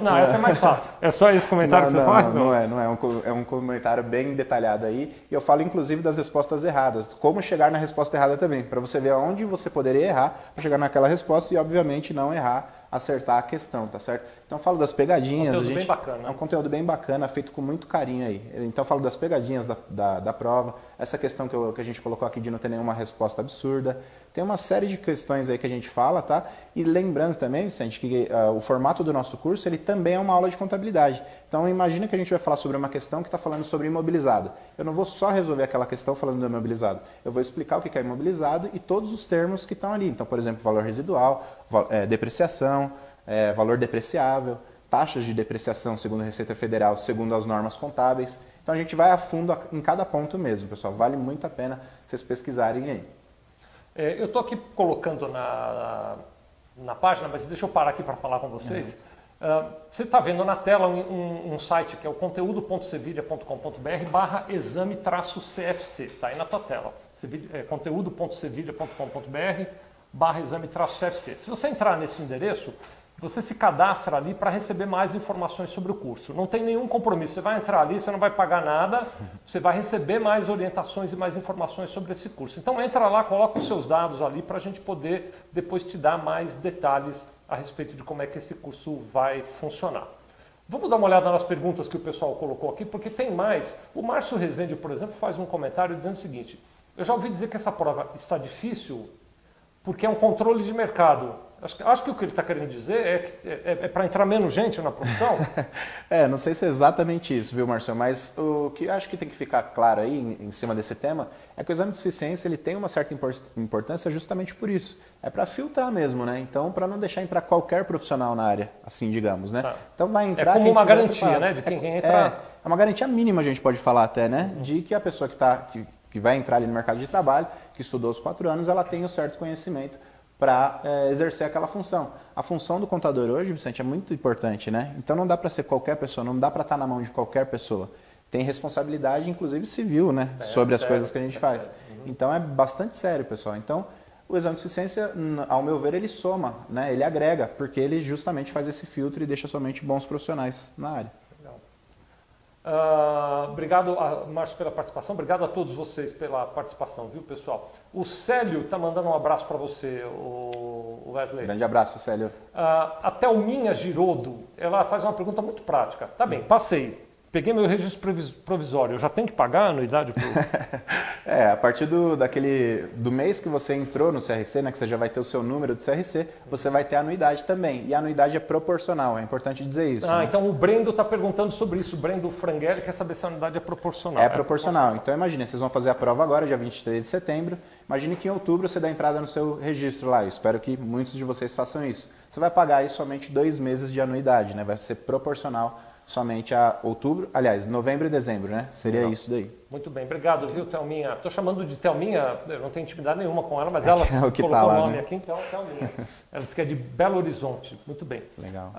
Não, essa é mais fácil. É só esse comentário que você faz? Não é um comentário bem detalhado aí. E eu falo inclusive das respostas erradas, como chegar na resposta errada também, para você ver onde você poderia errar para chegar naquela resposta e obviamente não errar, acertar a questão, tá certo? Então eu falo das pegadinhas. Conteúdo bem bacana. É um conteúdo bem bacana, feito com muito carinho aí. Então eu falo das pegadinhas da prova, essa questão que a gente colocou aqui de não ter nenhuma resposta absurda. Tem uma série de questões aí que a gente fala, tá? E lembrando também, Vicente, que o formato do nosso curso, ele também é uma aula de contabilidade. Então imagina que a gente vai falar sobre uma questão que está falando sobre imobilizado. Eu não vou só resolver aquela questão falando do imobilizado. Eu vou explicar o que é imobilizado e todos os termos que estão ali. Então, por exemplo, valor residual, depreciação, valor depreciável, taxas de depreciação segundo a Receita Federal, segundo as normas contábeis. Então a gente vai a fundo em cada ponto mesmo, pessoal. Vale muito a pena vocês pesquisarem aí. Eu estou aqui colocando na página, mas deixa eu parar aqui para falar com vocês. Você está vendo na tela um site que é o conteúdo.sevilha.com.br/exame-CFC. Está aí na tua tela. conteúdo.sevilha.com.br/exame-CFC. Se você entrar nesse endereço, você se cadastra ali para receber mais informações sobre o curso. Não tem nenhum compromisso. Você vai entrar ali, você não vai pagar nada, você vai receber mais orientações e mais informações sobre esse curso. Então entra lá, coloca os seus dados ali para a gente poder depois te dar mais detalhes a respeito de como é que esse curso vai funcionar. Vamos dar uma olhada nas perguntas que o pessoal colocou aqui, porque tem mais. O Márcio Rezende, por exemplo, faz um comentário dizendo o seguinte: eu já ouvi dizer que essa prova está difícil porque é um controle de mercado. Acho que o que ele está querendo dizer é para entrar menos gente na profissão? Não sei se é exatamente isso, viu, Marcelo? Mas o que eu acho que tem que ficar claro aí em cima desse tema é que o exame de suficiência ele tem uma certa importância justamente por isso. É para filtrar mesmo, né? Então, para não deixar entrar qualquer profissional na área, assim, digamos, né? Tá. Então vai entrar... É como uma garantia, né? De quem entra... É uma garantia mínima, a gente pode falar até, né? De que a pessoa que vai entrar ali no mercado de trabalho, que estudou os 4 anos, ela tem um certo conhecimento para exercer aquela função. A função do contador hoje, Vicente, é muito importante, né? Então não dá para ser qualquer pessoa, não dá para estar na mão de qualquer pessoa. Tem responsabilidade, inclusive civil, né? Sobre as coisas que a gente faz. Então é bastante sério, pessoal. Então o exame de suficiência, ao meu ver, ele soma, né? Ele agrega, porque ele justamente faz esse filtro e deixa somente bons profissionais na área. Obrigado, Márcio, pela participação. Obrigado a todos vocês pela participação, viu, pessoal? O Célio está mandando um abraço para você, o Wesley. Grande abraço, Célio. A Thelminha Girodo, ela faz uma pergunta muito prática. Tá bem, passei. Peguei meu registro provisório, eu já tenho que pagar a anuidade? A partir do mês que você entrou no CRC, né, que você já vai ter o seu número do CRC, você vai ter a anuidade também. E a anuidade é proporcional, é importante dizer isso. Né? Então o Brendo está perguntando sobre isso. O Brendo Franghelli quer saber se a anuidade é proporcional. É proporcional. Então imagine, vocês vão fazer a prova agora, dia 23 de setembro. Imagine que em outubro você dá entrada no seu registro lá. Eu espero que muitos de vocês façam isso. Você vai pagar aí somente 2 meses de anuidade, né? Vai ser proporcional somente a outubro, aliás, novembro e dezembro, né? Seria Legal. isso daí. Muito bem, obrigado, viu, Thelminha? Estou chamando de Thelminha, eu não tenho intimidade nenhuma com ela, mas ela É o que colocou tá lá, o nome né? aqui, então Thelminha. Ela disse que é de Belo Horizonte. Muito bem. Legal.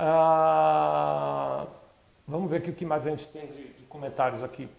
Vamos ver aqui o que mais a gente tem de comentários aqui.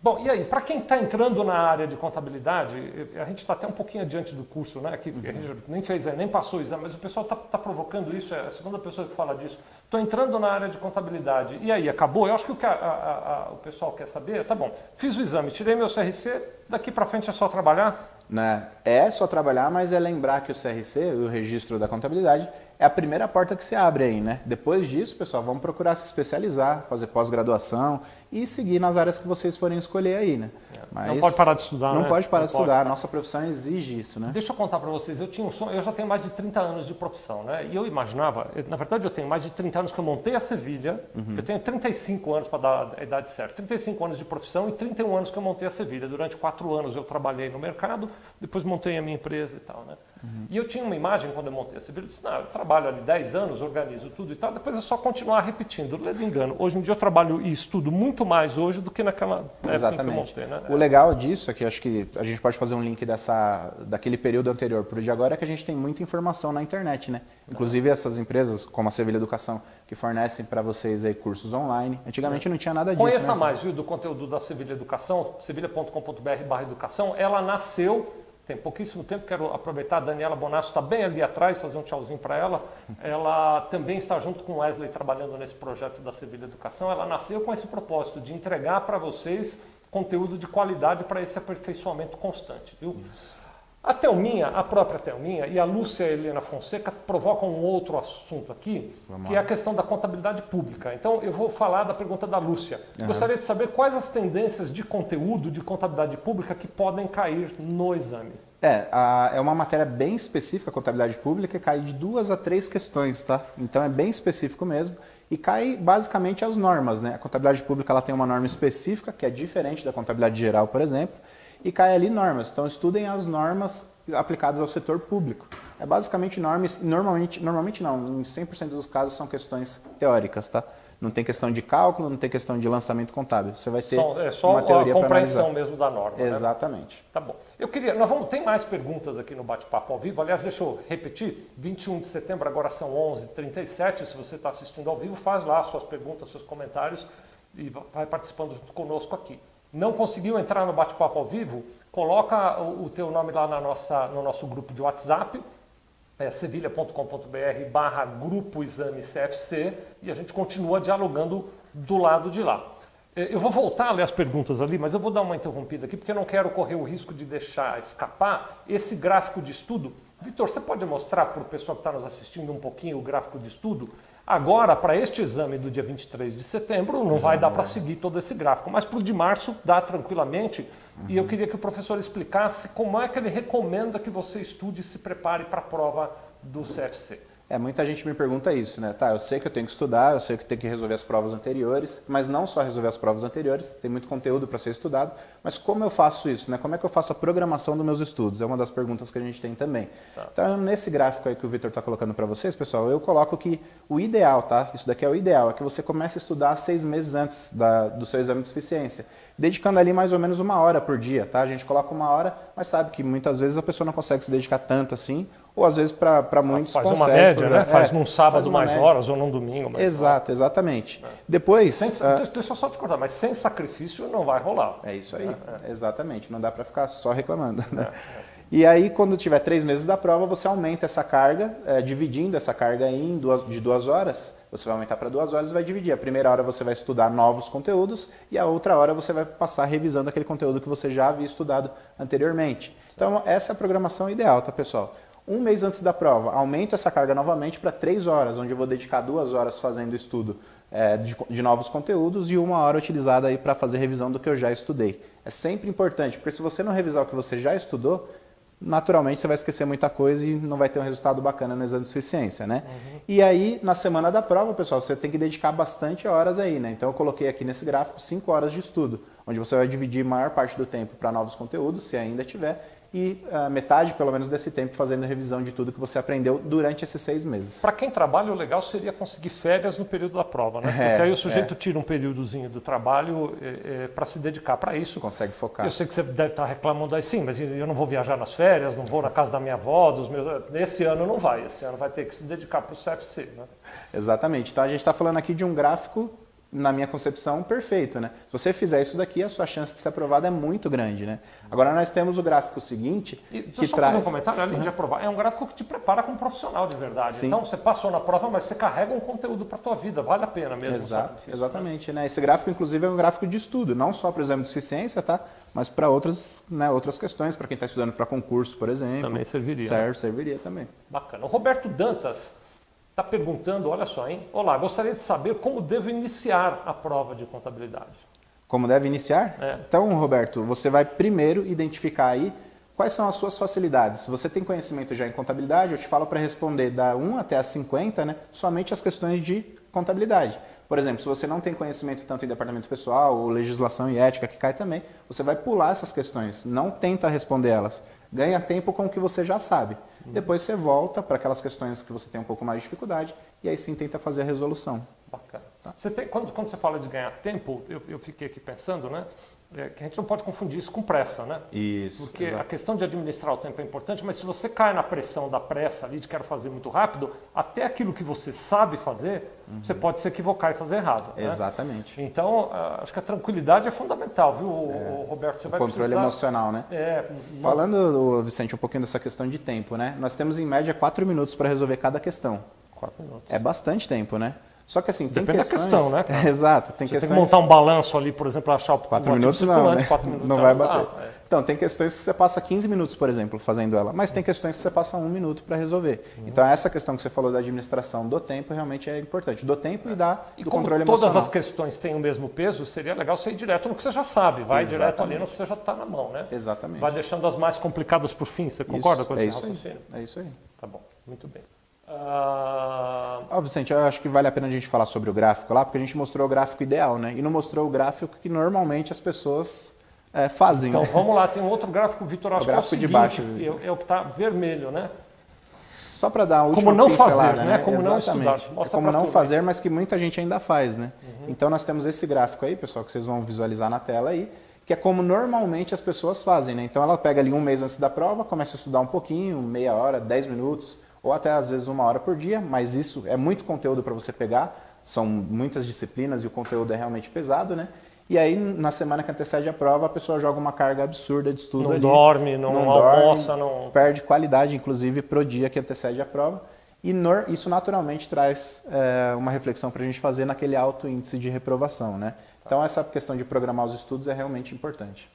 Bom, e aí, para quem está entrando na área de contabilidade, a gente está até um pouquinho adiante do curso, né? Que a gente nem fez, nem passou o exame, mas o pessoal está provocando isso, é a segunda pessoa que fala disso. Estou entrando na área de contabilidade. E aí, acabou? Eu acho que o que o pessoal quer saber, tá bom, fiz o exame, tirei meu CRC, daqui para frente é só trabalhar? Né? É só trabalhar, mas é lembrar que o CRC, o registro da contabilidade, é a primeira porta que se abre aí, né? Depois disso, pessoal, vamos procurar se especializar, fazer pós-graduação e seguir nas áreas que vocês forem escolher aí, né? Mas não pode parar de estudar, Não né? pode parar Não de pode. estudar, nossa profissão exige isso, né? Deixa eu contar para vocês, eu tinha um sonho, eu já tenho mais de 30 anos de profissão, né? E eu imaginava, na verdade eu tenho mais de 30 anos que eu montei a Sevilha, eu tenho 35 anos para dar a idade certa, 35 anos de profissão e 31 anos que eu montei a Sevilha. Durante 4 anos eu trabalhei no mercado, depois montei a minha empresa e tal, né? E eu tinha uma imagem quando eu montei a Sevilha, eu disse, não, eu trabalho ali 10 anos, organizo tudo e tal, depois é só continuar repetindo, ledo engano. Hoje em dia eu trabalho e estudo muito mais hoje do que naquela época Exatamente. que eu montei, né? O legal disso é que acho que a gente pode fazer um link daquele período anterior para o de agora, é que a gente tem muita informação na internet, né? Inclusive essas empresas, como a Sevilha Educação, que fornecem para vocês aí cursos online. Antigamente não tinha nada disso. Conheça né? mais, viu, do conteúdo da Sevilha Educação, sevilha.com.br/educação. Ela nasceu, tem pouquíssimo tempo, quero aproveitar, a Daniela Bonasso está bem ali atrás, fazer um tchauzinho para ela. Ela também está junto com o Wesley trabalhando nesse projeto da Sevilha Educação. Ela nasceu com esse propósito de entregar para vocês conteúdo de qualidade para esse aperfeiçoamento constante, viu? A Thelminha, a própria Thelminha e a Lúcia Helena Fonseca provocam um outro assunto aqui, que é a questão da contabilidade pública. Então, eu vou falar da pergunta da Lúcia. Gostaria de saber quais as tendências de conteúdo de contabilidade pública que podem cair no exame. É uma matéria bem específica, a contabilidade pública, e cai de 2 a 3 questões, tá? Então é bem específico mesmo e cai basicamente as normas, né? A contabilidade pública ela tem uma norma específica, que é diferente da contabilidade geral, por exemplo, e cai ali normas. Então estudem as normas aplicadas ao setor público. É basicamente normas, normalmente não, em 100% dos casos são questões teóricas, tá? Não tem questão de cálculo, não tem questão de lançamento contábil. Você vai ter só uma teoria a para compreensão analisar. mesmo da norma. Exatamente. Né? Tá bom. Tem mais perguntas aqui no bate-papo ao vivo. Aliás, deixa eu repetir, 21 de setembro, agora são 11h37. Se você está assistindo ao vivo, faz lá suas perguntas, seus comentários e vai participando junto conosco aqui. Não conseguiu entrar no bate-papo ao vivo? Coloca o teu nome lá no nosso grupo de WhatsApp, sevilha.com.br/grupo exame CFC, e a gente continua dialogando do lado de lá. Eu vou voltar a ler as perguntas ali, mas eu vou dar uma interrompida aqui, porque eu não quero correr o risco de deixar escapar esse gráfico de estudo. Vitor, você pode mostrar para o pessoal que está nos assistindo um pouquinho o gráfico de estudo? Agora, para este exame do dia 23 de setembro, não vai dar para seguir todo esse gráfico, mas para o de março dá tranquilamente. E eu queria que o professor explicasse como é que ele recomenda que você estude e se prepare para a prova do CFC. Muita gente me pergunta isso, né? Tá, eu sei que eu tenho que estudar, eu sei que eu tenho que resolver as provas anteriores, mas não só resolver as provas anteriores, tem muito conteúdo para ser estudado, mas como eu faço isso, né? Como é que eu faço a programação dos meus estudos? É uma das perguntas que a gente tem também. Tá. Então, nesse gráfico aí que o Vitor está colocando para vocês, pessoal, eu coloco que o ideal, tá? Isso daqui é o ideal, é que você comece a estudar 6 meses antes do seu exame de suficiência, dedicando ali mais ou menos 1 hora por dia, tá? A gente coloca 1 hora, mas sabe que muitas vezes a pessoa não consegue se dedicar tanto assim, ou às vezes para muitos faz consegue. Faz uma média, né? Faz num sábado mais média. horas ou num domingo mais Exato, exatamente. Depois... Deixa eu só te cortar, mas sem sacrifício não vai rolar. É isso aí, exatamente. Não dá para ficar só reclamando. Né? E aí, quando tiver 3 meses da prova, você aumenta essa carga, dividindo essa carga de 2 horas. Você vai aumentar para 2 horas e vai dividir. A primeira hora você vai estudar novos conteúdos e a outra hora você vai passar revisando aquele conteúdo que você já havia estudado anteriormente. Então, essa é a programação ideal, tá, pessoal? 1 mês antes da prova, aumento essa carga novamente para 3 horas, onde eu vou dedicar 2 horas fazendo estudo de novos conteúdos e 1 hora utilizada aí para fazer revisão do que eu já estudei. É sempre importante, porque se você não revisar o que você já estudou, naturalmente você vai esquecer muita coisa e não vai ter um resultado bacana no exame de suficiência, né? E aí, na semana da prova, pessoal, você tem que dedicar bastante horas aí, né? Então eu coloquei aqui nesse gráfico 5 horas de estudo, onde você vai dividir a maior parte do tempo para novos conteúdos, se ainda tiver, e metade, pelo menos, desse tempo fazendo revisão de tudo que você aprendeu durante esses 6 meses. Para quem trabalha, o legal seria conseguir férias no período da prova, né? Porque aí o sujeito tira um períodozinho do trabalho para se dedicar para isso. Consegue focar. Eu sei que você deve estar reclamando aí, sim, mas eu não vou viajar nas férias, não vou na casa da minha avó, dos meus... Esse ano não vai, esse ano vai ter que se dedicar para o CFC, né? Exatamente. Então a gente está falando aqui de um gráfico, na minha concepção, perfeito, né? Se você fizer isso daqui, a sua chance de ser aprovado é muito grande, né? Agora nós temos o gráfico seguinte, que só traz... fazer um comentário, além de aprovar, é um gráfico que te prepara como profissional de verdade. Sim. Então você passou na prova, mas você carrega um conteúdo para a tua vida, vale a pena mesmo. Exato, exatamente, né? Esse gráfico, inclusive, é um gráfico de estudo, não só para o exame de suficiência, tá? Mas para outras, né, outras questões, para quem está estudando para concurso, por exemplo. Também serviria. Serviria também. Bacana. O Roberto Dantas está perguntando, olha só, hein? Olá, gostaria de saber como devo iniciar a prova de contabilidade. Como deve iniciar? Então, Roberto, você vai primeiro identificar aí quais são as suas facilidades. Se você tem conhecimento já em contabilidade, eu te falo para responder da 1 até a 50, né, somente as questões de contabilidade. Por exemplo, se você não tem conhecimento tanto em departamento pessoal ou legislação e ética, que cai também, você vai pular essas questões, não tenta responder elas. Ganha tempo com o que você já sabe. Depois você volta para aquelas questões que você tem um pouco mais de dificuldade e aí sim tenta fazer a resolução. Bacana. Tá. Quando você fala de ganhar tempo, eu fiquei aqui pensando, né? Que a gente não pode confundir isso com pressa, né? Isso. Porque exato. a questão de administrar o tempo é importante, mas se você cai na pressão da pressa ali de quero fazer muito rápido, até aquilo que você sabe fazer, você pode se equivocar e fazer errado. Exatamente. Né? Então, acho que a tranquilidade é fundamental, viu, Roberto? Você vai controle precisar... emocional, né? Falando, Vicente, um pouquinho dessa questão de tempo, né? Nós temos em média 4 minutos para resolver cada questão. 4 minutos. É bastante tempo, né? Só que assim, tem Depende questões... da questão, né, cara? Exato, tem você questões... tem que montar um balanço ali, por exemplo, achar o 4 minutos não, né? 4 minutos não vai bater. Então, tem questões que você passa 15 minutos, por exemplo, fazendo ela, mas tem questões que você passa 1 minuto para resolver. Então, essa questão que você falou da administração do tempo realmente é importante. Do tempo e do controle emocional. Todas as questões têm o mesmo peso, seria legal você ir direto no que você já sabe. Vai direto ali no que você já está na mão, né? Exatamente. Vai deixando as mais complicadas por fim. Você concorda com esse raciocínio? É isso aí. Tá bom, muito bem. Vicente, eu acho que vale a pena a gente falar sobre o gráfico lá, porque a gente mostrou o gráfico ideal, né? E não mostrou o gráfico que normalmente as pessoas fazem. Então, né? Vamos lá, tem um outro gráfico, Vitor, acho que é o seguinte, de baixo, é o que está vermelho, né? Só para dar a última como não pincelada, fazer, né? Como não estudar. Como não fazer, mas que muita gente ainda faz, né? Então, nós temos esse gráfico aí, pessoal, que vocês vão visualizar na tela aí, que é como normalmente as pessoas fazem, né? Então, ela pega ali 1 mês antes da prova, começa a estudar um pouquinho, meia hora, 10 minutos, ou até às vezes 1 hora por dia, mas isso é muito conteúdo para você pegar, são muitas disciplinas e o conteúdo é realmente pesado, né? E aí, na semana que antecede a prova, a pessoa joga uma carga absurda de estudo não ali. Dorme, não almoça, não... Perde qualidade, inclusive, para o dia que antecede a prova. E isso naturalmente traz uma reflexão para a gente fazer naquele alto índice de reprovação, né? Então, essa questão de programar os estudos é realmente importante.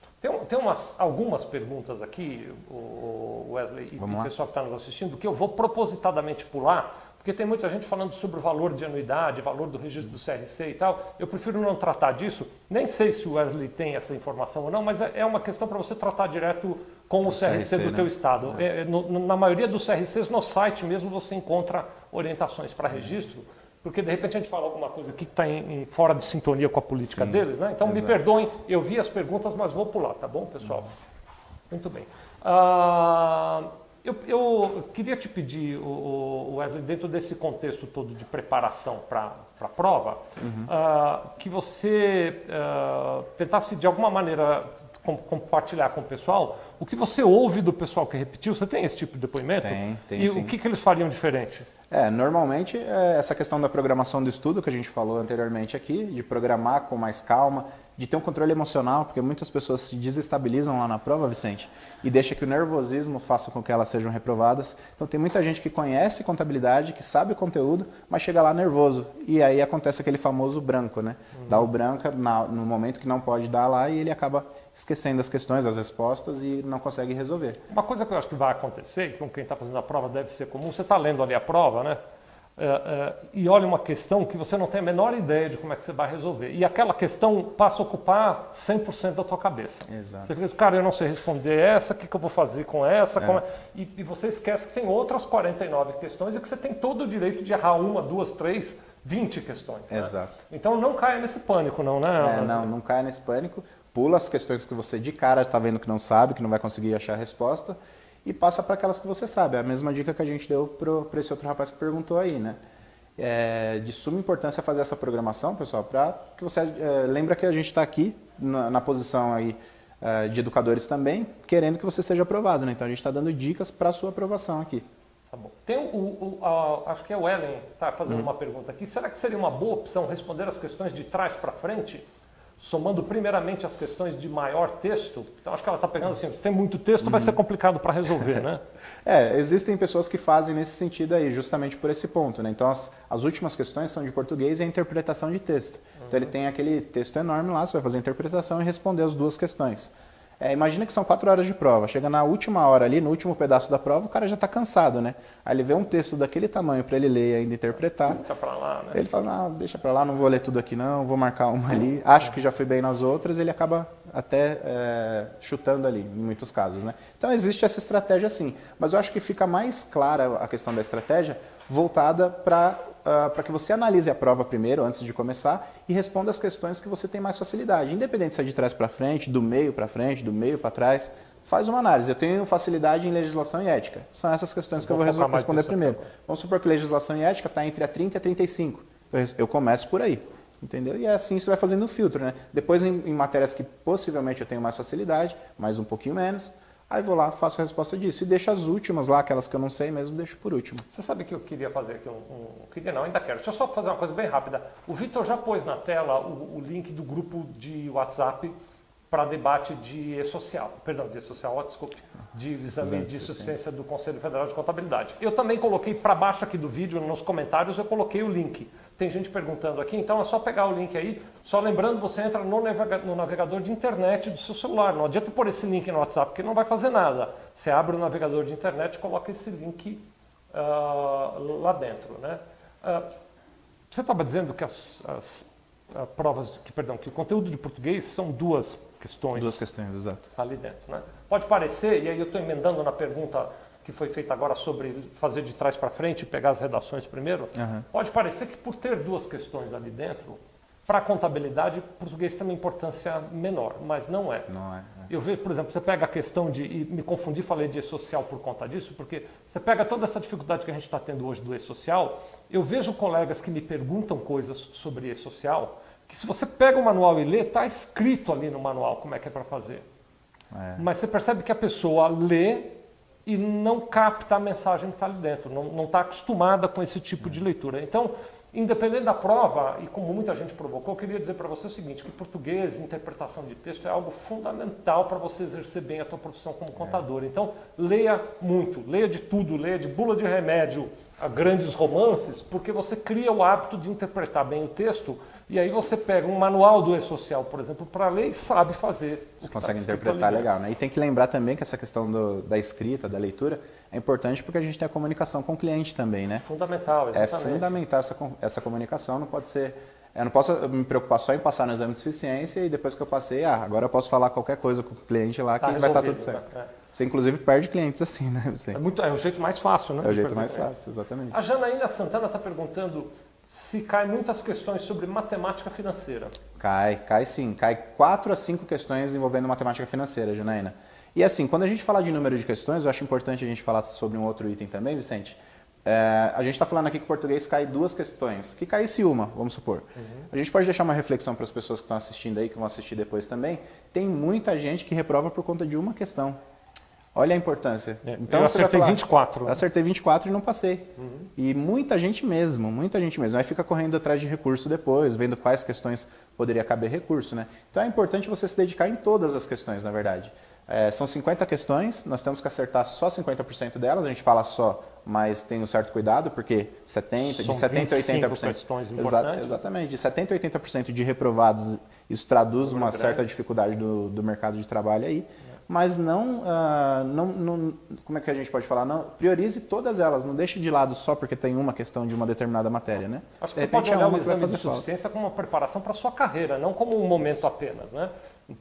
Tem algumas perguntas aqui, o Wesley e o pessoal que está nos assistindo, que eu vou propositadamente pular, porque tem muita gente falando sobre o valor de anuidade, valor do registro do CRC e tal. Eu prefiro não tratar disso. Nem sei se o Wesley tem essa informação ou não, mas é uma questão para você tratar direto com o CRC do teu estado. Na maioria dos CRCs, no site mesmo, você encontra orientações para registro, porque de repente a gente fala alguma coisa aqui que está fora de sintonia com a política deles, né? Então me perdoem, eu vi as perguntas, mas vou pular, tá bom, pessoal? Muito bem. Eu queria te pedir, Wesley, dentro desse contexto todo de preparação para a prova, que você tentasse de alguma maneira compartilhar com o pessoal o que você ouve do pessoal que repetiu. Você tem esse tipo de depoimento? Tem e sim. O que eles fariam diferente? Normalmente, essa questão da programação do estudo que a gente falou anteriormente aqui, de programar com mais calma, de ter um controle emocional, porque muitas pessoas se desestabilizam lá na prova, Vicente, e deixa que o nervosismo faça com que elas sejam reprovadas. Então tem muita gente que conhece contabilidade, que sabe o conteúdo, mas chega lá nervoso. E aí acontece aquele famoso branco, né? Dá o branco no momento que não pode dar lá e ele acaba esquecendo as questões, as respostas e não consegue resolver. Uma coisa que eu acho que vai acontecer, que com quem está fazendo a prova deve ser comum, você está lendo ali a prova, né? E olha uma questão que você não tem a menor ideia de como é que você vai resolver. E aquela questão passa a ocupar 100% da tua cabeça. Exato. Você diz, cara, eu não sei responder essa, o que eu vou fazer com essa? E você esquece que tem outras 49 questões e que você tem todo o direito de errar 1, 2, 3, 20 questões. Né? Exato. Então não caia nesse pânico, não, né? Não caia nesse pânico. pula as questões que você de cara está vendo que não sabe, que não vai conseguir achar a resposta, e passa para aquelas que você sabe. É a mesma dica que a gente deu para esse outro rapaz que perguntou aí, né? É de suma importância fazer essa programação, pessoal, para que você lembra que a gente está aqui na posição aí de educadores também, querendo que você seja aprovado, né? Então a gente está dando dicas para a sua aprovação aqui. Tá bom. Tem acho que é o Ellen, está fazendo uma pergunta aqui. Será que seria uma boa opção responder as questões de trás para frente, somando primeiramente as questões de maior texto? Então acho que ela está pegando assim, se tem muito texto vai ser complicado para resolver, né? Existem pessoas que fazem nesse sentido aí, justamente por esse ponto, né? Então as últimas questões são de português e a interpretação de texto. Então ele tem aquele texto enorme lá, você vai fazer a interpretação e responder as duas questões. Imagina que são 4 horas de prova, chega na última hora ali, no último pedaço da prova, o cara já está cansado, né? Aí ele vê um texto daquele tamanho para ele ler e ainda interpretar. Deixa para lá, né? Ele fala, não, deixa para lá, não vou ler tudo aqui não, vou marcar uma ali. Acho que já fui bem nas outras, ele acaba até chutando ali, em muitos casos, né? Então existe essa estratégia sim, mas eu acho que fica mais clara a questão da estratégia voltada para que você analise a prova primeiro, antes de começar, e responda as questões que você tem mais facilidade. Independente se é de trás para frente, do meio para frente, do meio para trás, faz uma análise. Eu tenho facilidade em legislação e ética. São essas questões que eu vou responder primeiro. Vamos supor que legislação e ética está entre a 30 e a 35. Eu começo por aí. Entendeu? E é assim você vai fazendo o filtro, né? Depois em matérias que possivelmente eu tenho mais facilidade, mas um pouquinho menos, aí vou lá, faço a resposta disso. E deixo as últimas lá, aquelas que eu não sei mesmo, deixo por último. Você sabe que eu queria fazer aqui queria não, ainda quero. Deixa eu só fazer uma coisa bem rápida. O Vitor já pôs na tela o link do grupo de WhatsApp para debate de E-Social. Perdão, de E-Social, desculpe. De exame de suficiência do Conselho Federal de Contabilidade. Eu também coloquei para baixo aqui do vídeo, nos comentários, eu coloquei o link. Tem gente perguntando aqui, então é só pegar o link aí. Só lembrando, você entra no navegador de internet do seu celular. Não adianta pôr esse link no WhatsApp, porque não vai fazer nada. Você abre o navegador de internet e coloca esse link lá dentro, né? Você estava dizendo que as provas, que o conteúdo de português são duas questões. Duas questões, exato. Ali dentro, né? Pode parecer, e aí eu estou emendando na pergunta que foi feita agora sobre fazer de trás para frente e pegar as redações primeiro, pode parecer que por ter duas questões ali dentro, para a contabilidade, português tem uma importância menor, mas não é. Não é. Eu vejo, por exemplo, você pega a questão e me confundi, falei de E-Social por conta disso, porque você pega toda essa dificuldade que a gente está tendo hoje do E-Social, eu vejo colegas que me perguntam coisas sobre E-Social, que se você pega o manual e lê, está escrito ali no manual como é que é para fazer. Mas você percebe que a pessoa lê e não capta a mensagem que está ali dentro, não está acostumada com esse tipo de leitura. Então, independente da prova, e como muita gente provocou, eu queria dizer para você o seguinte, que português, interpretação de texto é algo fundamental para você exercer bem a tua profissão como contador. Então, leia muito, leia de tudo, leia de bula de remédio a grandes romances, porque você cria o hábito de interpretar bem o texto, e aí você pega um manual do E-Social, por exemplo, para ler e sabe fazer. Você consegue interpretar legal, né? E tem que lembrar também que essa questão da escrita, da leitura, é importante porque a gente tem a comunicação com o cliente também, né? Fundamental, exatamente. É fundamental essa comunicação, não pode ser... Eu não posso me preocupar só em passar no exame de suficiência e depois que eu passei, agora eu posso falar qualquer coisa com o cliente lá que vai estar tudo certo. Né? Você inclusive perde clientes assim, né? É o jeito mais fácil, né? É o jeito mais fácil, exatamente. A Janaína Santana está perguntando se cai muitas questões sobre matemática financeira. Cai sim. Cai 4 a 5 questões envolvendo matemática financeira, Janaína. E assim, quando a gente fala de número de questões, eu acho importante a gente falar sobre um outro item também, Vicente. A gente está falando aqui que o português cai 2 questões. Que caísse uma, vamos supor. A gente pode deixar uma reflexão para as pessoas que estão assistindo aí, que vão assistir depois também. Tem muita gente que reprova por conta de uma questão. Olha a importância. Então, eu acertei 24. Eu acertei 24 e não passei. E muita gente mesmo. Aí fica correndo atrás de recurso depois, vendo quais questões poderia caber recurso, né? Então é importante você se dedicar em todas as questões, na verdade. São 50 questões, nós temos que acertar só 50% delas, a gente fala só, mas tem um certo cuidado, porque de 70% a 80%. Questões exatamente, de 70% a 80% de reprovados, isso traduz uma certa dificuldade do mercado de trabalho aí. Mas não, como é que a gente pode falar? Não, priorize todas elas, não deixe de lado só porque tem uma questão de uma determinada matéria, né? Acho que você pode olhar o exame de suficiência como uma preparação para a sua carreira, não como um momento apenas, né?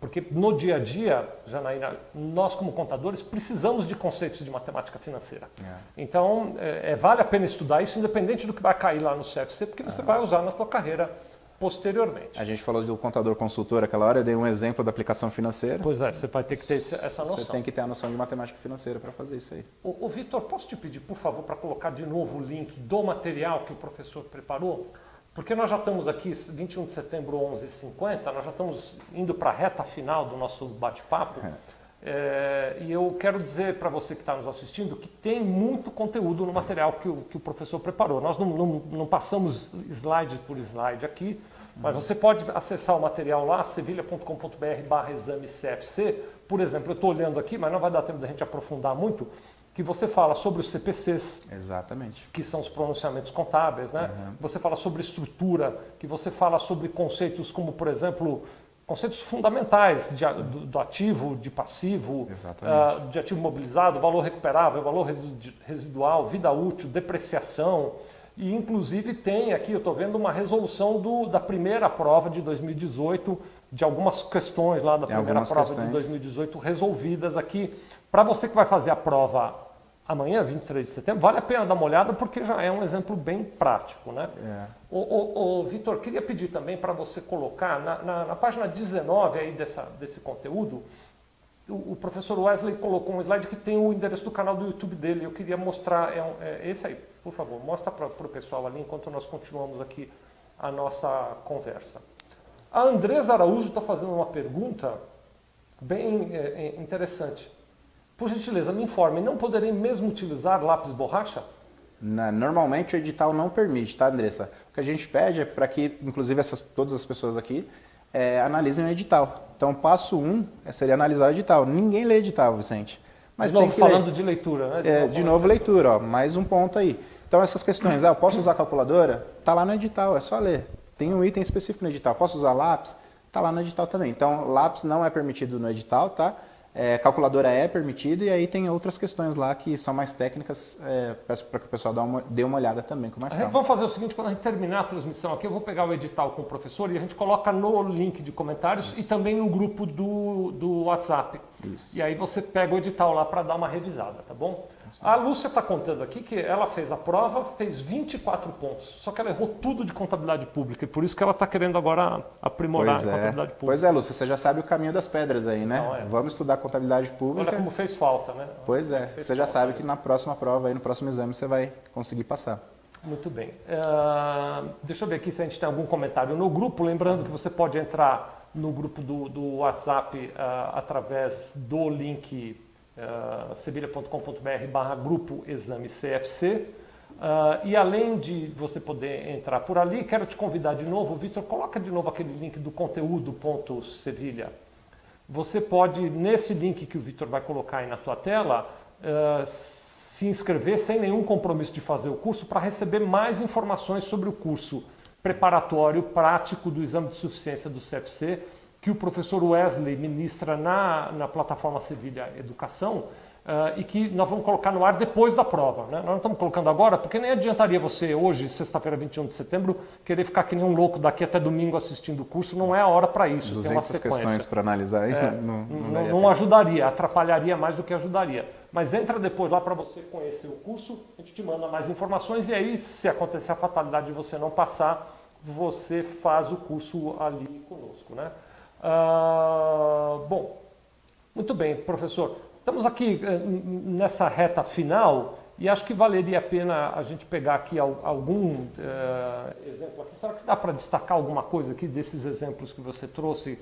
Porque no dia a dia, Janaína, nós como contadores precisamos de conceitos de matemática financeira. Então, vale a pena estudar isso, independente do que vai cair lá no CFC, porque você vai usar na sua carreira posteriormente. A gente falou do contador consultor aquela hora, eu dei um exemplo da aplicação financeira. Pois é, você vai ter que ter essa noção. Você tem que ter a noção de matemática financeira para fazer isso aí. Ô Vitor, posso te pedir, por favor, para colocar de novo o link do material que o professor preparou? Porque nós já estamos aqui, 21 de setembro, 11h50, nós já estamos indo para a reta final do nosso bate-papo. E eu quero dizer para você que está nos assistindo que tem muito conteúdo no material que o professor preparou. Nós não passamos slide por slide aqui, mas você pode acessar o material lá, sevilha.com.br/exame CFC. Por exemplo, eu estou olhando aqui, mas não vai dar tempo da gente aprofundar muito, que você fala sobre os CPCs. Exatamente. Que são os pronunciamentos contábeis, né? Você fala sobre estrutura, que você fala sobre conceitos como, por exemplo, conceitos fundamentais do ativo, de passivo, de ativo mobilizado, valor recuperável, valor residual, vida útil, depreciação. E, inclusive, tem aqui, eu estou vendo uma resolução da primeira prova de 2018, de algumas questões lá da primeira prova de 2018 resolvidas aqui. Para você que vai fazer a prova amanhã, 23 de setembro, vale a pena dar uma olhada porque já é um exemplo bem prático, né? Vitor, queria pedir também para você colocar na página 19 aí desse conteúdo, o professor Wesley colocou um slide que tem o endereço do canal do YouTube dele. Eu queria mostrar, esse aí, por favor, mostra para o pessoal ali enquanto nós continuamos aqui a nossa conversa. A Andresa Araújo está fazendo uma pergunta bem interessante. Por gentileza, me informe, não poderei mesmo utilizar lápis borracha? Normalmente o edital não permite, tá, Andressa? O que a gente pede é para que, inclusive, todas as pessoas aqui analisem o edital. Então, passo 1 seria analisar o edital. Ninguém lê edital, Vicente. Mas de novo, tem que falando ler. De leitura, né? De novo, leitura, ó, mais um ponto aí. Então, essas questões, eu posso usar calculadora? Está lá no edital, é só ler. Tem um item específico no edital. Posso usar lápis? Está lá no edital também. Então, lápis não é permitido no edital, tá? Calculadora é permitida e aí tem outras questões lá que são mais técnicas, peço para que o pessoal dê uma olhada também com mais calma. Vamos fazer o seguinte, quando a gente terminar a transmissão aqui, eu vou pegar o edital com o professor e a gente coloca no link de comentários e também no grupo do WhatsApp. Isso. E aí você pega o edital lá para dar uma revisada, tá bom? A Lúcia está contando aqui que ela fez a prova, fez 24 pontos, só que ela errou tudo de contabilidade pública e por isso que ela está querendo agora aprimorar a contabilidade pública. Pois é, Lúcia, você já sabe o caminho das pedras aí, né? Não, Vamos estudar contabilidade pública. Olha como fez falta, né? Pois é, você já sabe que na próxima prova, aí, no próximo exame, você vai conseguir passar. Muito bem. Deixa eu ver aqui se a gente tem algum comentário no grupo, lembrando que você pode entrar no grupo do WhatsApp através do link sevilha.com.br/grupo exame CFC. E além de você poder entrar por ali, quero te convidar de novo, Vitor, coloca de novo aquele link do conteúdo.sevilha. Você pode, nesse link que o Vitor vai colocar aí na tua tela, se inscrever sem nenhum compromisso de fazer o curso para receber mais informações sobre o curso preparatório prático do exame de suficiência do CFC, que o professor Wesley ministra na plataforma Sevilha Educação e que nós vamos colocar no ar depois da prova, né? Nós não estamos colocando agora, porque nem adiantaria você hoje, sexta-feira, 21 de setembro, querer ficar que nem um louco daqui até domingo assistindo o curso, não é a hora para isso. 200 tem uma sequência. Questões para analisar aí, não ajudaria, atrapalharia mais do que ajudaria. Mas entra depois lá para você conhecer o curso, a gente te manda mais informações e aí, se acontecer a fatalidade de você não passar, você faz o curso ali conosco, né? Bom, muito bem, professor. Estamos aqui nessa reta final e acho que valeria a pena a gente pegar aqui algum exemplo aqui. Será que dá para destacar alguma coisa aqui desses exemplos que você trouxe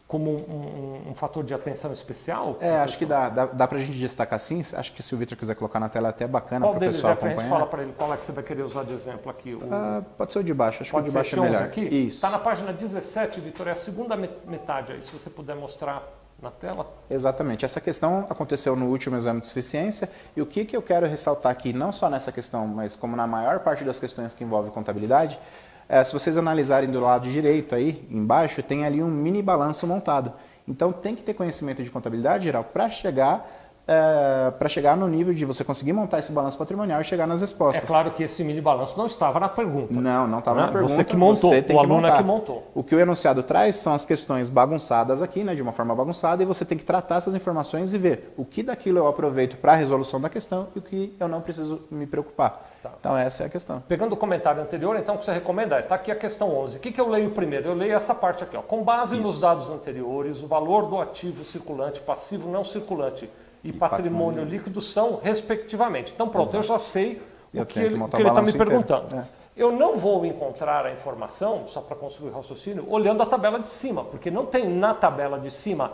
como um fator de atenção especial? Acho que dá para a gente destacar sim. Acho que se o Vitor quiser colocar na tela é até bacana para o pessoal acompanhar. A gente fala para ele qual é que você vai querer usar de exemplo aqui. Pode ser o de baixo, acho que o de baixo é melhor. Aqui? Isso. Está na página 17, Vitor, é a segunda metade aí, se você puder mostrar na tela. Exatamente. Essa questão aconteceu no último exame de suficiência e o que eu quero ressaltar aqui, não só nessa questão, mas como na maior parte das questões que envolvem contabilidade, se vocês analisarem do lado direito aí, embaixo, tem ali um mini balanço montado. Então tem que ter conhecimento de contabilidade geral para chegar para chegar no nível de você conseguir montar esse balanço patrimonial e chegar nas respostas. É claro que esse mini balanço não estava na pergunta. Não estava na pergunta. Você que montou, você tem o que aluno montar. é que montou. O que o enunciado traz são as questões bagunçadas aqui, né, de uma forma bagunçada, e você tem que tratar essas informações e ver o que daquilo eu aproveito para a resolução da questão e o que eu não preciso me preocupar. Tá. Então essa é a questão. Pegando o comentário anterior, então o que você recomenda está aqui a questão 11. O que eu leio primeiro? Eu leio essa parte aqui. Ó. Com base nos dados anteriores, o valor do ativo circulante, passivo não circulante e patrimônio líquido são respectivamente. Então pronto, eu já sei o que ele está me perguntando. Eu não vou encontrar a informação, só para construir raciocínio, olhando a tabela de cima, porque não tem na tabela de cima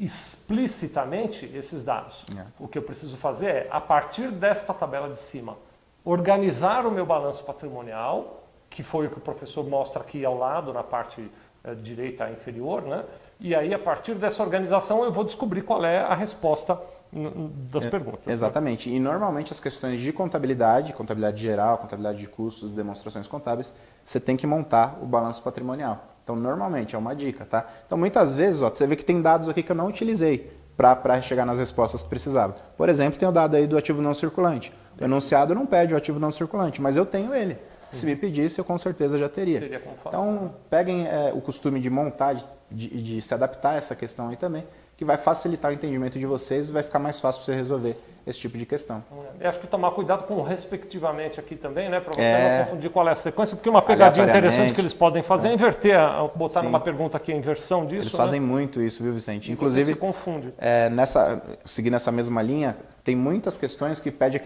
explicitamente esses dados. O que eu preciso fazer é, a partir desta tabela de cima, organizar o meu balanço patrimonial, que foi o que o professor mostra aqui ao lado, na parte direita inferior, né? E aí, a partir dessa organização, eu vou descobrir qual é a resposta das perguntas. Exatamente. E normalmente as questões de contabilidade geral, contabilidade de custos, demonstrações contábeis, você tem que montar o balanço patrimonial. Então, normalmente, é uma dica, tá? Então, muitas vezes, ó, você vê que tem dados aqui que eu não utilizei para chegar nas respostas que precisava. Por exemplo, tem o dado aí do ativo não circulante. O enunciado não pede o ativo não circulante, mas eu tenho ele. Se me pedisse, eu com certeza já teria. Então, peguem o costume de montar, de se adaptar a essa questão aí também, que vai facilitar o entendimento de vocês e vai ficar mais fácil para você resolver esse tipo de questão. Eu acho que tomar cuidado com o respectivamente aqui também, né? Para você não confundir qual é a sequência, porque uma pegadinha interessante que eles podem fazer é inverter, botar numa pergunta aqui a inversão disso. Eles fazem muito isso, viu, Vicente? Inclusive, você se confunde. Seguindo essa mesma linha, tem muitas questões que pede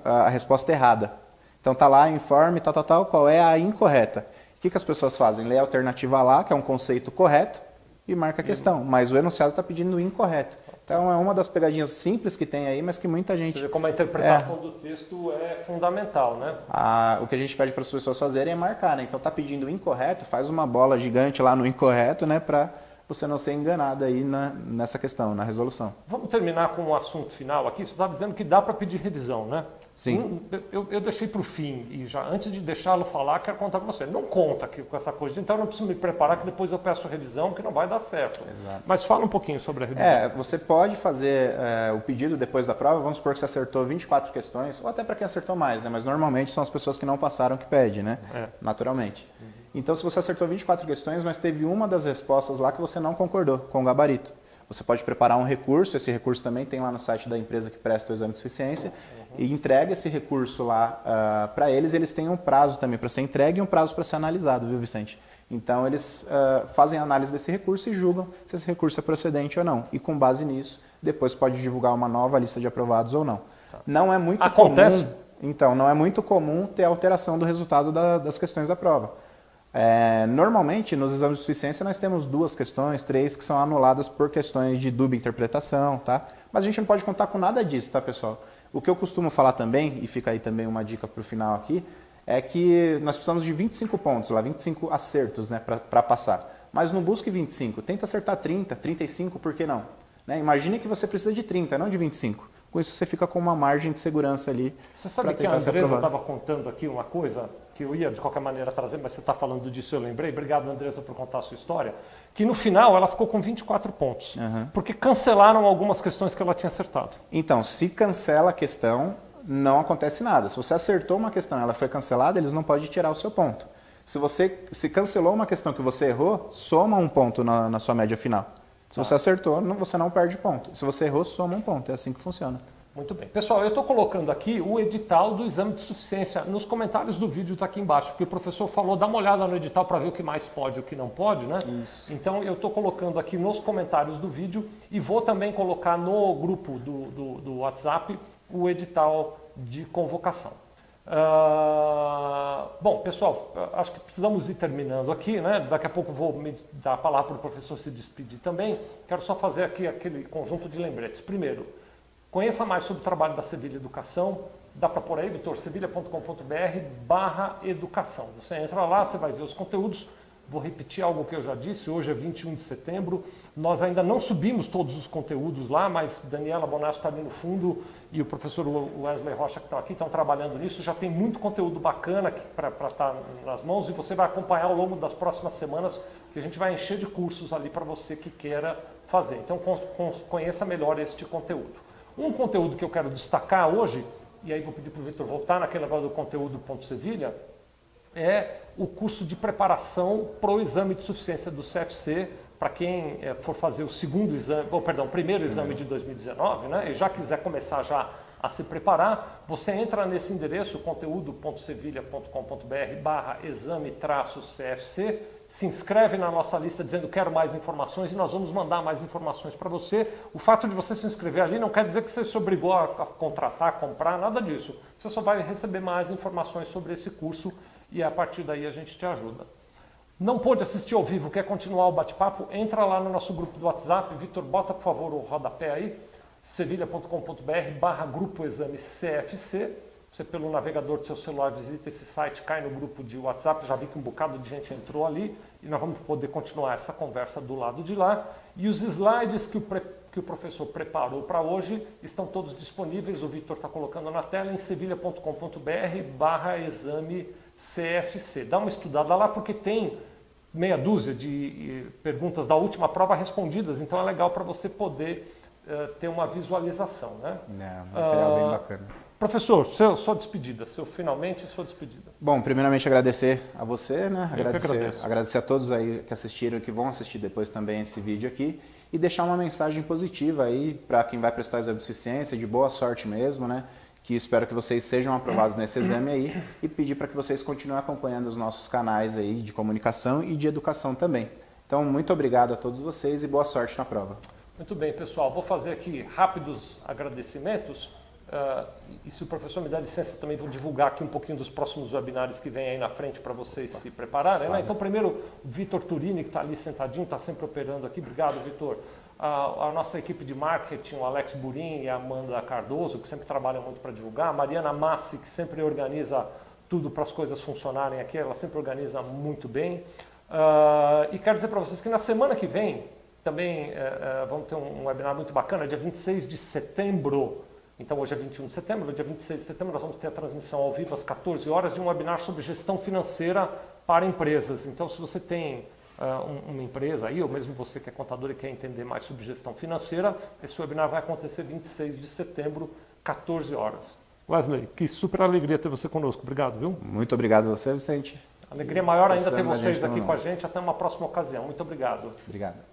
a resposta errada. Então tá lá, informe, tal, qual é a incorreta. O que as pessoas fazem? Lê a alternativa lá, que é um conceito correto, e marca a questão. Mas o enunciado está pedindo o incorreto. Então é uma das pegadinhas simples que tem aí, mas que muita gente... Você vê como a interpretação do texto é fundamental, né? O que a gente pede para as pessoas fazerem é marcar, né? Então tá pedindo o incorreto, faz uma bola gigante lá no incorreto, né? Para você não ser enganado aí nessa questão, na resolução. Vamos terminar com um assunto final aqui. Você estava dizendo que dá para pedir revisão, né? Sim. Eu deixei para o fim e já antes de deixá-lo falar, quero contar para você. Não conta aqui com essa coisa, então eu não preciso me preparar que depois eu peço revisão, que não vai dar certo. Exato. Mas fala um pouquinho sobre a revisão. Você pode fazer o pedido depois da prova, vamos supor que você acertou 24 questões, ou até para quem acertou mais, né? Mas normalmente são as pessoas que não passaram que pede, né? Naturalmente. Então, se você acertou 24 questões, mas teve uma das respostas lá que você não concordou com o gabarito. Você pode preparar um recurso, esse recurso também tem lá no site da empresa que presta o exame de suficiência, e entrega esse recurso lá para eles têm um prazo também para ser entregue e um prazo para ser analisado, viu, Vicente? Então, eles fazem a análise desse recurso e julgam se esse recurso é procedente ou não. E com base nisso, depois pode divulgar uma nova lista de aprovados ou não. Não é muito comum. Então, não é muito comum ter alteração do resultado das questões da prova. Normalmente, nos exames de suficiência, nós temos 2 questões, 3 que são anuladas por questões de dúbia interpretação, tá? Mas a gente não pode contar com nada disso, tá, pessoal? O que eu costumo falar também, e fica aí também uma dica para o final aqui, é que nós precisamos de 25 pontos, 25 acertos, né, para passar. Mas não busque 25, tenta acertar 30, 35, por que não? Né? Imagine que você precisa de 30, não de 25. Com isso você fica com uma margem de segurança ali. Você sabe que a Andresa estava contando aqui uma coisa que eu ia de qualquer maneira trazer, mas você está falando disso, eu lembrei. Obrigado, Andresa, por contar a sua história. Que no final ela ficou com 24 pontos, porque cancelaram algumas questões que ela tinha acertado. Então, se cancela a questão, não acontece nada. Se você acertou uma questão e ela foi cancelada, eles não podem tirar o seu ponto. Se cancelou uma questão que você errou, soma um ponto na sua média final. Se você acertou, você não perde ponto. Se você errou, soma um ponto. É assim que funciona. Muito bem. Pessoal, eu estou colocando aqui o edital do exame de suficiência nos comentários do vídeo, está aqui embaixo, porque o professor falou, dá uma olhada no edital para ver o que mais pode e o que não pode, né? Isso. Então, eu estou colocando aqui nos comentários do vídeo e vou também colocar no grupo do WhatsApp o edital de convocação. Bom, pessoal, acho que precisamos ir terminando aqui, né? Daqui a pouco vou me dar a palavra para o professor se despedir também. Quero só fazer aqui aquele conjunto de lembretes. Primeiro, conheça mais sobre o trabalho da Sevilha Educação. Dá para pôr aí, vitorsevilha.com.br/educação. Você entra lá, você vai ver os conteúdos. Vou repetir algo que eu já disse, hoje é 21 de setembro, nós ainda não subimos todos os conteúdos lá, mas Daniela Bonasco está ali no fundo e o professor Wesley Rocha que estão aqui, estão trabalhando nisso, já tem muito conteúdo bacana para estar nas mãos e você vai acompanhar ao longo das próximas semanas, que a gente vai encher de cursos ali para você que queira fazer. Então conheça melhor este conteúdo. Um conteúdo que eu quero destacar hoje, e aí vou pedir para o Vitor voltar naquele negócio do conteúdo.sevilha, é o curso de preparação para o exame de suficiência do CFC, para quem for fazer o primeiro exame de 2019, né, e já quiser começar já a se preparar, você entra nesse endereço, conteúdo.sevilha.com.br/exame-CFC, se inscreve na nossa lista dizendo quero mais informações e nós vamos mandar mais informações para você. O fato de você se inscrever ali não quer dizer que você se obrigou a contratar, a comprar, nada disso. Você só vai receber mais informações sobre esse curso e a partir daí a gente te ajuda. Não pôde assistir ao vivo, quer continuar o bate-papo? Entra lá no nosso grupo do WhatsApp. Vitor, bota por favor o rodapé aí, sevilha.com.br/grupo exame CFC. Você pelo navegador do seu celular visita esse site, cai no grupo de WhatsApp, já vi que um bocado de gente entrou ali e nós vamos poder continuar essa conversa do lado de lá. E os slides que o professor preparou para hoje estão todos disponíveis, o Vitor está colocando na tela em sevilha.com.br/exame CFC. Dá uma estudada lá porque tem meia dúzia de perguntas da última prova respondidas, então é legal para você poder ter uma visualização, né? Material bem bacana. Professor, sua despedida, finalmente sua despedida. Bom, primeiramente agradecer a você, né? Agradeço. Agradecer a todos aí que assistiram e que vão assistir depois também esse vídeo aqui e deixar uma mensagem positiva aí para quem vai prestar exame de suficiência, de boa sorte mesmo, né? Que espero que vocês sejam aprovados nesse exame aí e pedir para que vocês continuem acompanhando os nossos canais aí de comunicação e de educação também. Então, muito obrigado a todos vocês e boa sorte na prova. Muito bem, pessoal. Vou fazer aqui rápidos agradecimentos. E se o professor me dá licença, também vou divulgar aqui um pouquinho dos próximos webinários que vem aí na frente para vocês se prepararem. Né? Então, primeiro, o Vitor Turini, que está ali sentadinho, está sempre operando aqui. Obrigado, Vitor. A nossa equipe de marketing, o Alex Burim e a Amanda Cardoso, que sempre trabalham muito para divulgar. A Mariana Massi, que sempre organiza tudo para as coisas funcionarem aqui. Ela sempre organiza muito bem. E quero dizer para vocês que na semana que vem, também vamos ter um webinar muito bacana, dia 26 de setembro. Então hoje é 21 de setembro, no dia 26 de setembro nós vamos ter a transmissão ao vivo às 14 horas de um webinar sobre gestão financeira para empresas. Então se você tem uma empresa aí, ou mesmo você que é contador e quer entender mais sobre gestão financeira, esse webinar vai acontecer 26 de setembro, 14 horas. Wesley, que super alegria ter você conosco. Obrigado, viu? Muito obrigado a você, Vicente. Alegria maior ainda ter vocês aqui com a gente. Até uma próxima ocasião. Muito obrigado. Obrigado.